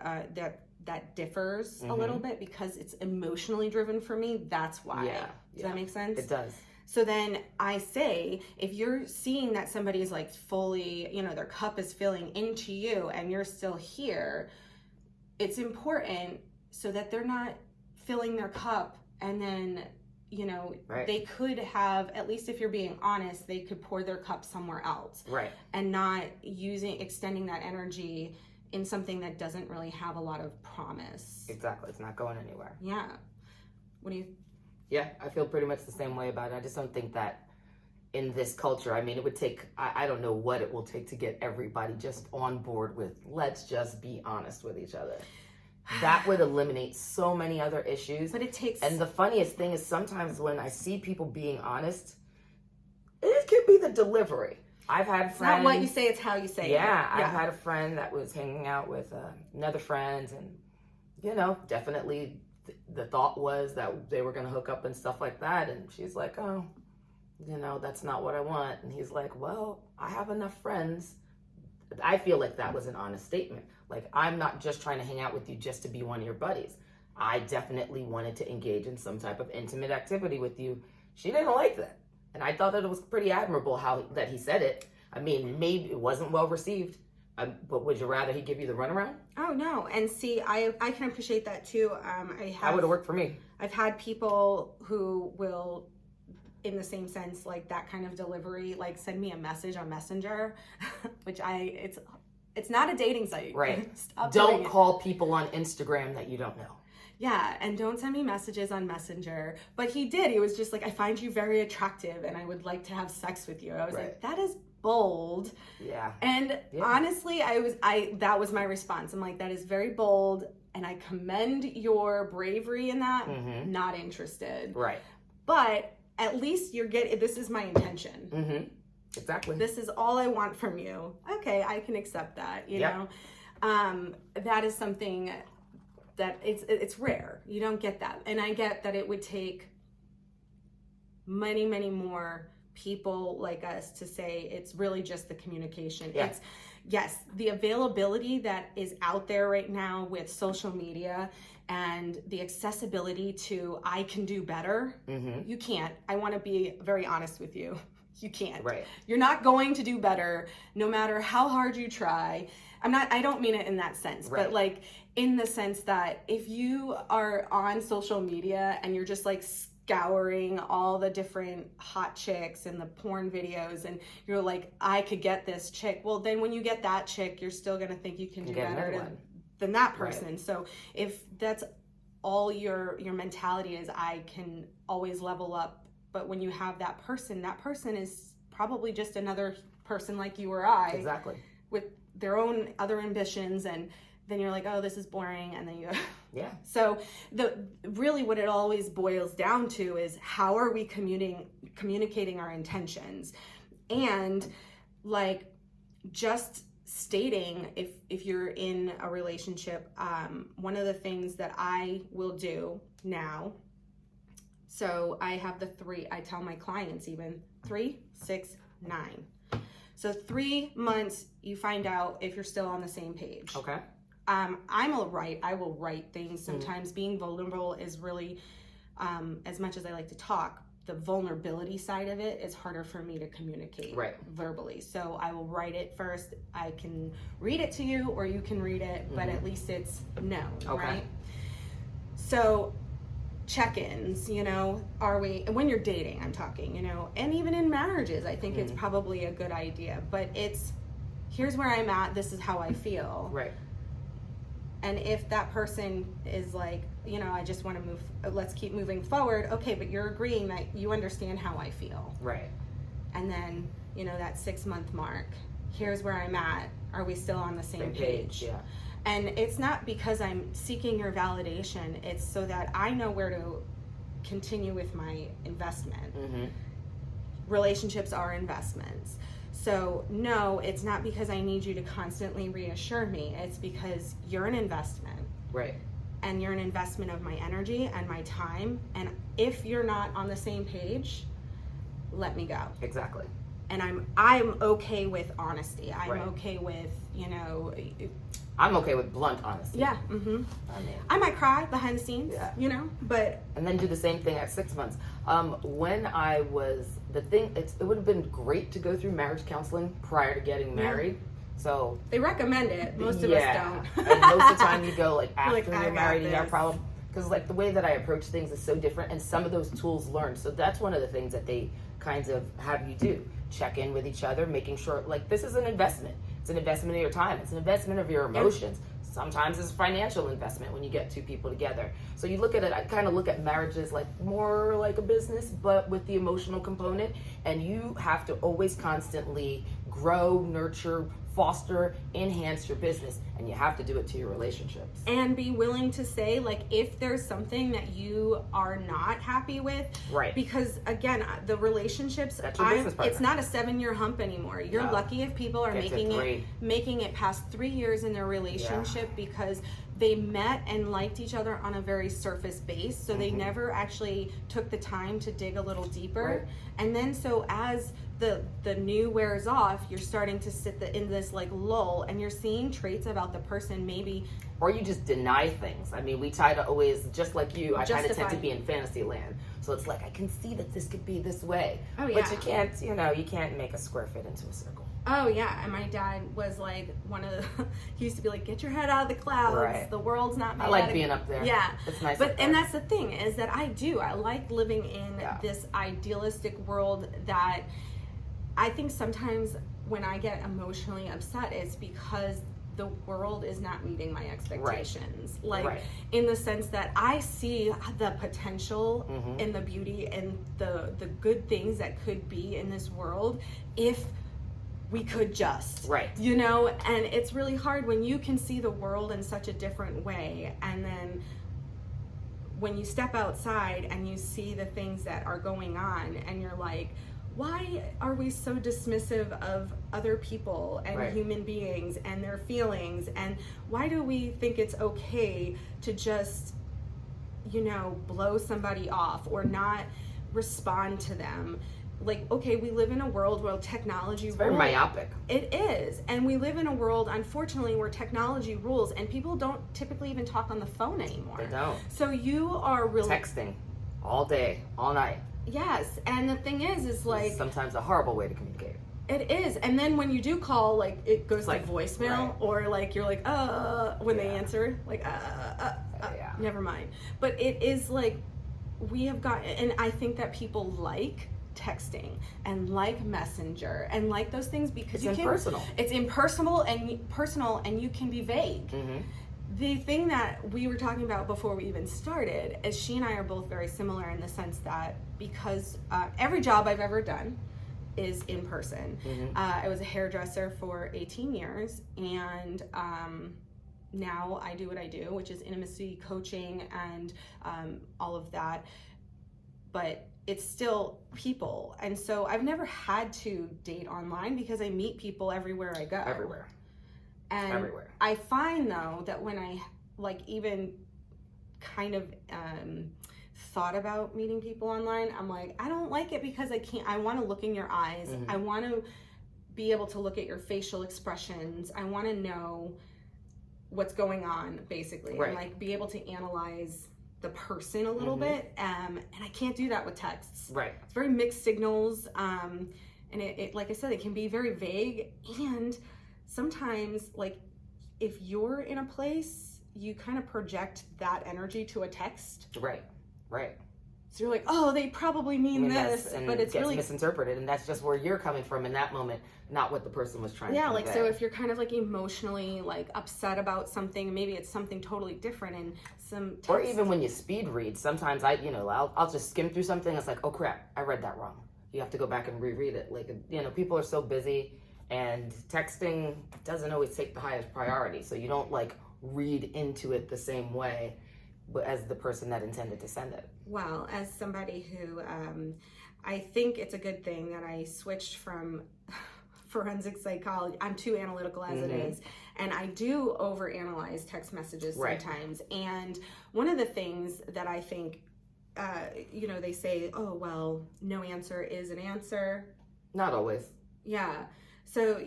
that differs a little bit, because it's emotionally driven for me. That's why. Does that make sense? It does. So then I say, if you're seeing that somebody is like fully, you know, their cup is filling into you and you're still here, it's important so that they're not filling their cup and then, you know, they could have, at least if you're being honest, they could pour their cup somewhere else. Right. And not extending that energy in something that doesn't really have a lot of promise. Exactly. It's not going anywhere. Yeah. What do you... Yeah, I feel pretty much the same way about it. I just don't think that in this culture, I mean, it would take, I don't know what it will take to get everybody just on board with, let's just be honest with each other. That would eliminate so many other issues. But it takes... And the funniest thing is sometimes when I see people being honest, it could be the delivery. I've had friends... It's not what you say, it's how you say it. Yeah, I've had a friend that was hanging out with another friend, and, you know, definitely... The thought was that they were going to hook up and stuff like that. And she's like, oh, you know, that's not what I want. And he's like, well, I have enough friends. I feel like that was an honest statement. Like, I'm not just trying to hang out with you just to be one of your buddies. I definitely wanted to engage in some type of intimate activity with you. She didn't like that. And I thought that it was pretty admirable that he said it. I mean, maybe it wasn't well received. But would you rather he give you the runaround? Oh, no. And see, I can appreciate that too. That would have worked for me. I've had people who will, in the same sense, like that kind of delivery, like send me a message on Messenger, which it's not a dating site. Right. Don't call people on Instagram that you don't know. Yeah, and don't send me messages on Messenger. But he did. He was just like, I find you very attractive and I would like to have sex with you. I was like, that is bold. Yeah. And honestly, that was my response. I'm like, that is very bold, and I commend your bravery in that. Not interested. Right. But at least this is my intention. Exactly. This is all I want from you. Okay, I can accept that, you know? That is something that it's rare. You don't get that. And I get that it would take many, many more people like us to say it's really just the communication. Yeah. It's, yes, the availability that is out there right now with social media and the accessibility to I can do better. You can't. I want to be very honest with you. You can't. Right. You're not going to do better no matter how hard you try. I don't mean it in that sense, but like in the sense that if you are on social media and you're just like scouring all the different hot chicks and the porn videos and you're like, I could get this chick. Well, then when you get that chick, you're still going to think you can do better than that person. Right. So if that's all your mentality is, I can always level up. But when you have that person is probably just another person like you or I. Exactly. With their own other ambitions, and then you're like, oh, this is boring, and then you yeah. So really what it always boils down to is how are we communicating our intentions, and like just stating if you're in a relationship, one of the things that I will do now, so I have the 3, I tell my clients even 3, 6, 9. So 3 months, you find out if you're still on the same page. Okay. I will write things. Sometimes being vulnerable is really, as much as I like to talk, the vulnerability side of it is harder for me to communicate verbally. So I will write it first. I can read it to you or you can read it, but at least it's known, right? So check-ins, you know, when you're dating, I'm talking, you know, and even in marriages, I think it's probably a good idea, but here's where I'm at, this is how I feel. Right. And if that person is like, you know, I just want to move, let's keep moving forward. Okay, but you're agreeing that you understand how I feel. Right. And then, you know, that 6-month mark, here's where I'm at. Are we still on the same page? Yeah. And it's not because I'm seeking your validation. It's so that I know where to continue with my investment. Relationships are investments. So no, it's not because I need you to constantly reassure me. It's because you're an investment. Right. And you're an investment of my energy and my time. And if you're not on the same page, let me go. Exactly. And I'm okay with honesty. I'm okay with, you know, I'm okay with blunt honesty. Yeah. I might cry behind the scenes, you know, but. And then do the same thing at 6 months. When I was, it would have been great to go through marriage counseling prior to getting married. So. They recommend it. Most of us don't. And most of the time you go like after you're married, you have a problem. Because like the way that I approach things is so different, and some of those tools learned. So that's one of the things that they kind of have you do. Check in with each other, making sure like this is an investment. It's an investment of your time. It's an investment of your emotions. Sometimes it's a financial investment when you get 2 people together. So you look at it, I kind of look at marriages like more like a business, but with the emotional component. And you have to always constantly grow, nurture, foster, enhance your business, and you have to do it to your relationships. And be willing to say, like, if there's something that you are not happy with, right? Because again, the relationships, it's not a 7-year hump anymore. You're lucky if people are making it past 3 years in their relationship because they met and liked each other on a very surface base, so they never actually took the time to dig a little deeper. And then so as the new wears off, you're starting to sit in this like lull, and you're seeing traits about the person maybe. Or you just deny things. I mean, we try to always, just like you, I kind of tend to be in fantasy land. So it's like, I can see that this could be this way. Oh, yeah. But you can't, you can't make a square fit into a circle. Oh yeah, and my dad was like he used to be like, get your head out of the clouds, the world's not made. I like being up there. Yeah. It's nice. But and that's the thing, is that I like living in this idealistic world that I think sometimes when I get emotionally upset, it's because the world is not meeting my expectations. In the sense that I see the potential and the beauty and the good things that could be in this world if we could just, you know, and it's really hard when you can see the world in such a different way, and then when you step outside and you see the things that are going on and you're like, why are we so dismissive of other people and Right. human beings and their feelings? And why do we think it's okay to just, blow somebody off or not respond to them? Like, okay, we live in a world where technology It's very myopic. It is. And we live in a world, unfortunately, where technology rules and people don't typically even talk on the phone anymore. They don't. So you are really Texting all day, all night. Yes, and the thing is like It's sometimes a horrible way to communicate. it is. And then when you do call, like it goes Like, to voicemail, right. or like you're like when they Yeah. answer, like Yeah. never mind. But it is like we have got, and I think that people like texting and like Messenger and like those things because It's impersonal. It's impersonal and you can be vague. Mm-hmm. The thing that we were talking about before we even started is she and I are both very similar in the sense that because every job I've ever done is in person. Mm-hmm. I was a hairdresser for 18 years and now I do what I do, which is intimacy coaching and all of that. But it's still people. And so I've never had to date online because I meet people everywhere I go. Everywhere. And Everywhere. I find though that when I like even kind of thought about meeting people online, I'm like, I don't like it because I want to look in your eyes. Mm-hmm. I want to be able to look at your facial expressions. I want to know what's going on basically. Right. And like be able to analyze the person a little Mm-hmm. bit. And I can't do that with texts. Right. It's very mixed signals. And it like I said, it can be very vague. And sometimes, like, if you're in a place, you kind of project that energy to a text. Right. Right. So you're like, oh, they probably mean that's- this, and but it's gets really misinterpreted, and that's just where you're coming from in that moment, not what the person was trying to like convey. so if you're kind of like emotionally like upset about something, maybe it's something totally different and some text. Or even when you speed read, sometimes I'll just skim through something. It's like, oh crap, I read that wrong. You have to go back and reread it. Like, people are so busy, and texting doesn't always take the highest priority. So you don't like read into it the same way as the person that intended to send it. Well, as somebody who I think it's a good thing that I switched from forensic psychology. I'm too analytical as it is, and I do overanalyze text messages sometimes. And one of the things that I think, they say, oh well, no answer is an answer. Not always. Yeah. So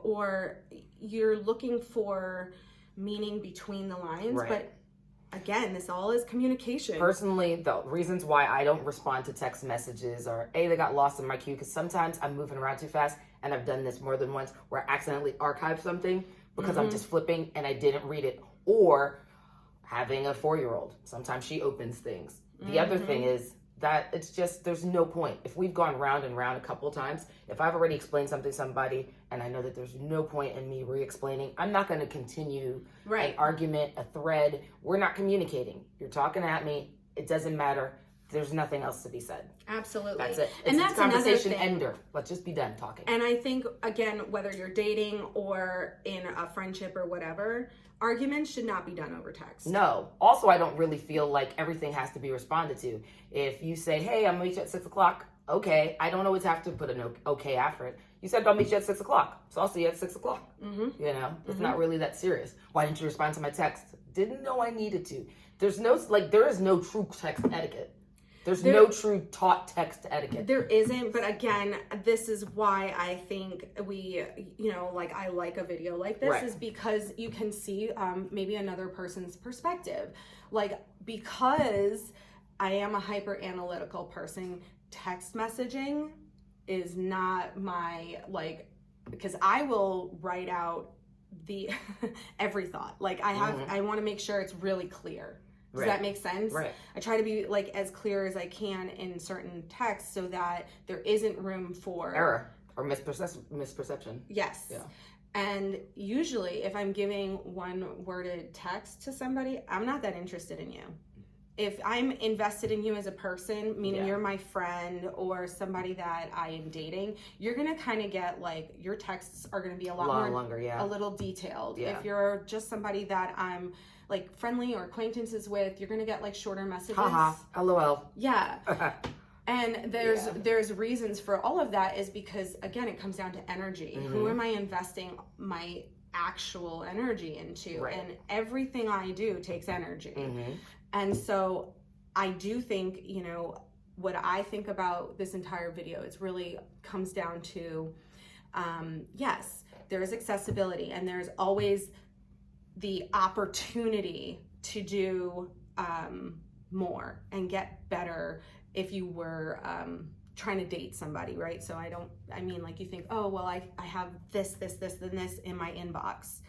or you're looking for meaning between the lines, but again, this all is communication. Personally, the reasons why I don't respond to text messages are they got lost in my queue, because sometimes I'm moving around too fast, and I've done this more than once where I accidentally archived something because I'm just flipping and I didn't read it. Or having a 4-year-old, sometimes she opens things. The other thing is that it's just, there's no point. If we've gone round and round a couple times, if I've already explained something to somebody and I know that there's no point in me re-explaining, I'm not going to continue an argument, a thread. We're not communicating. You're talking at me. It doesn't matter. There's nothing else to be said. Absolutely. That's it. And that's a conversation another thing. ender. Let's just be done talking. And I think, again, whether you're dating or in a friendship or whatever, arguments should not be done over text. No. Also, I don't really feel like everything has to be responded to. If you say, hey, I'm meet you at 6 o'clock. Okay. I don't always have to put an okay after it. You said I'll meet you at 6 o'clock. So I'll see you at 6 o'clock. It's not really that serious. Why didn't you respond to my text? Didn't know I needed to. There is no true text etiquette. There's no true taught text etiquette. There isn't, but again, this is why I think we, I like a video like this, is because you can see maybe another person's perspective. Like, because I am a hyper analytical person, text messaging is not my, because I will write out the every thought. Like I want to make sure it's really clear. Does that make sense? Right. I try to be as clear as I can in certain texts so that there isn't room for error or misperception. Yes. Yeah. And usually if I'm giving one worded text to somebody, I'm not that interested in you. If I'm invested in you as a person, meaning you're my friend or somebody that I am dating, you're going to kind of get your texts are going to be a lot more longer, a little detailed. Yeah. If you're just somebody that I'm friendly or acquaintances with, you're going to get shorter messages. Haha, LOL. Yeah. And there's reasons for all of that, is because, again, it comes down to energy. Who am I investing my actual energy into? Right. And everything I do takes energy. And so I do think, you know, what I think about this entire video, it really comes down to, yes, there's accessibility, and there's always the opportunity to do more and get better if you were trying to date somebody, right? So I mean, like, you think, oh, well, I have this, and this in my inbox,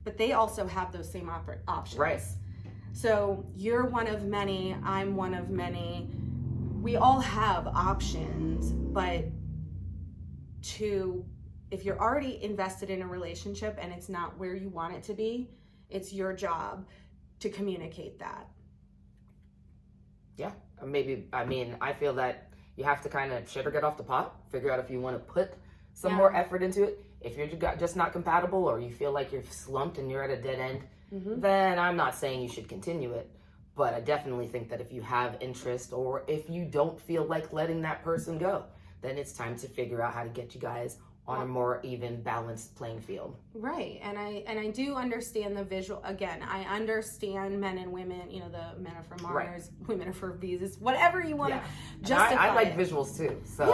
but they also have those same options. Right. So you're one of many, I'm one of many. We all have options, but if you're already invested in a relationship and it's not where you want it to be, it's your job to communicate that. Yeah, maybe, I mean, I feel that you have to kind of shit or get off the pot, figure out if you want to put some more effort into it. If you're just not compatible, or you feel like you're slumped and you're at a dead end, then I'm not saying you should continue it. But I definitely think that if you have interest, or if you don't feel like letting that person go, then it's time to figure out how to get you guys on a more even, balanced playing field. Right. And I do understand the visual. Again, I understand men and women, you know, the men are for Mars, women are for Venus, whatever you want to justify. I like visuals too. So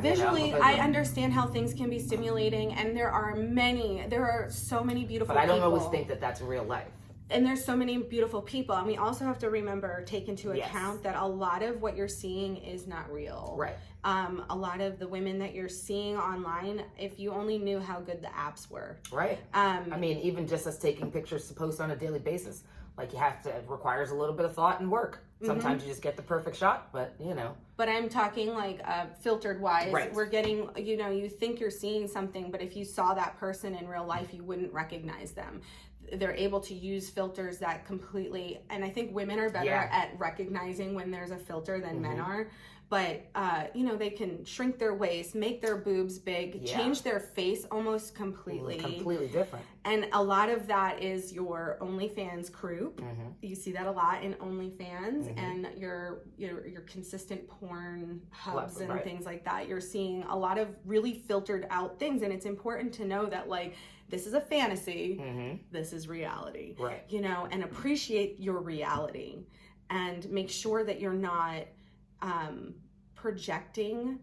visually, I understand how things can be stimulating, and there are so many beautiful people. But I don't always think that that's real life. And there's so many beautiful people. And we also have to remember, take into account that a lot of what you're seeing is not real. Right. A lot of the women that you're seeing online, if you only knew how good the apps were. Right. I mean, even just us taking pictures to post on a daily basis, like, it requires a little bit of thought and work. Sometimes you just get the perfect shot, but you know. But I'm talking like filtered wise. Right. We're getting, you know, you think you're seeing something, but if you saw that person in real life, you wouldn't recognize them. They're able to use filters that completely, and I think women are better at recognizing when there's a filter than men are. But, you know, they can shrink their waist, make their boobs big, change their face almost completely. Completely different. And a lot of that is your OnlyFans group. You see that a lot in OnlyFans, and your consistent porn hubs and things like that. You're seeing a lot of really filtered out things, and it's important to know that, like, this is a fantasy, this is reality. Right. You know, and appreciate your reality, and make sure that you're not projecting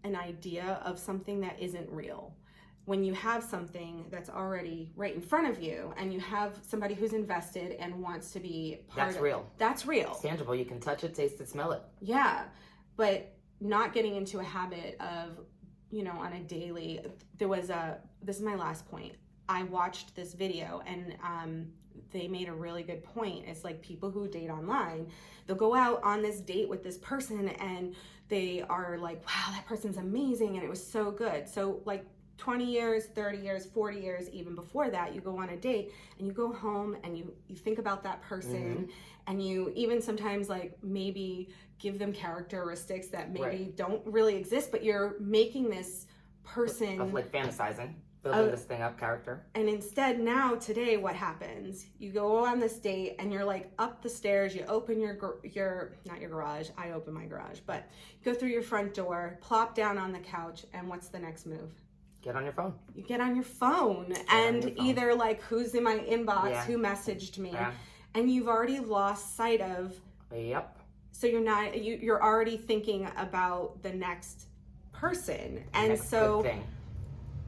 an idea of something that isn't real. When you have something that's already right in front of you, and you have somebody who's invested and wants to be part of it. That's real. It's tangible. You can touch it, taste it, smell it. Yeah, but not getting into a habit of, you know, on a daily, this is my last point. I watched this video, and they made a really good point. It's like, people who date online, they'll go out on this date with this person, and they are like, wow, that person's amazing, and it was so good. So, like, 20 years, 30 years, 40 years, even before that, you go on a date, and you go home, and you think about that person, and you even sometimes, like, maybe give them characteristics that maybe don't really exist, but you're making this person of, like, fantasizing, building this thing up, character. And instead, now, today, what happens? You go on this date, and you're, like, up the stairs, you open your not your garage, I open my garage, but you go through your front door, plop down on the couch, and what's the next move? Get on your phone. You get on your phone, either, like, who's in my inbox, who messaged me, and you've already lost sight of. So you're already thinking about the next person, and so,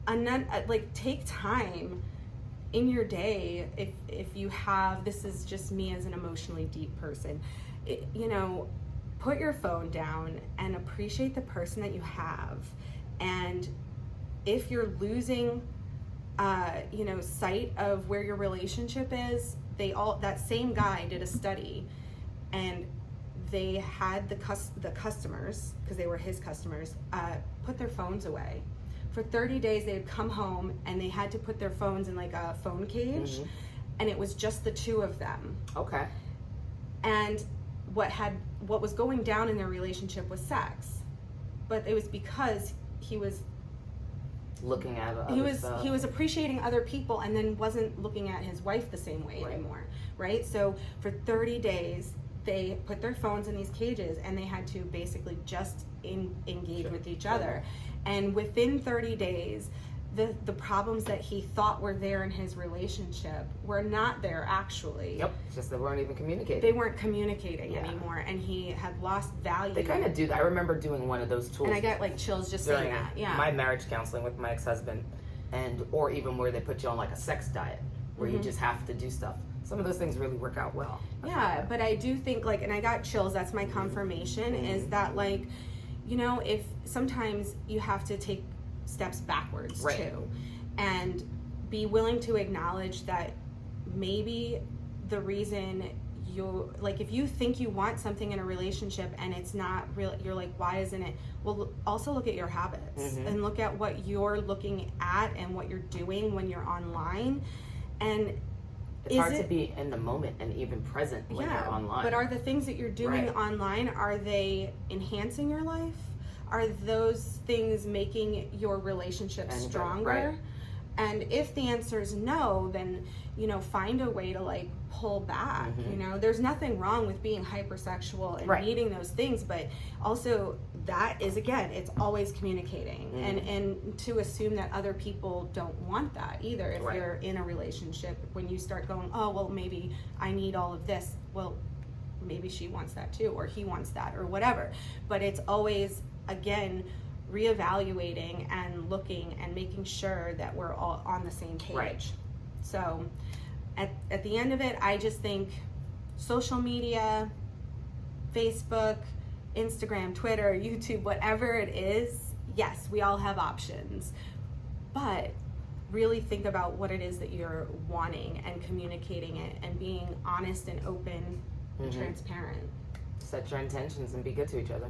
and then, like, take time in your day, if you have, this is just me as an emotionally deep person, you know, put your phone down and appreciate the person that you have. And if you're losing, you know, sight of where your relationship is, that same guy did a study, and they had the customers, because they were his customers, put their phones away. For 30 days, they'd come home, and they had to put their phones in, like, a phone cage, and it was just the two of them. Okay. And what was going down in their relationship was sex, but it was because he was looking at he was appreciating other people, and then wasn't looking at his wife the same way anymore, right? So for 30 days, they put their phones in these cages and they had to basically just engage Sure. with each other. And within 30 days, the problems that he thought were there in his relationship were not there actually. Yep. It's just they weren't even communicating. They weren't communicating Yeah. anymore, and he had lost value. They kind of do that. I remember doing one of those tools. And I get like chills just saying during that. Yeah. my marriage counseling with my ex-husband, and or even where they put you on like a sex diet where you just have to do stuff. Some of those things really work out well. Yeah, but I do think like, and I got chills, that's my confirmation, is that like, you know, if sometimes you have to take steps backwards too, and be willing to acknowledge that maybe the reason you, like, if you think you want something in a relationship and it's not real, you're like, why isn't it? Well, also look at your habits and look at what you're looking at and what you're doing when you're online. And it's hard to be in the moment and even present when you're online. But are the things that you're doing online, are they enhancing your life? Are those things making your relationship stronger? And if the answer is no, then, you know, find a way to like pull back. You know, there's nothing wrong with being hypersexual and needing those things, but also that is, again, it's always communicating, and to assume that other people don't want that either. If you're in a relationship, when you start going, oh, well, maybe I need all of this. Well, maybe she wants that too, or he wants that, or whatever. But it's always, again, reevaluating and looking and making sure that we're all on the same page. So at the end of it, I just think social media, Facebook, Instagram, Twitter, YouTube, whatever it is, yes, we all have options, but really think about what it is that you're wanting and communicating it and being honest and open and transparent. Set your intentions and be good to each other.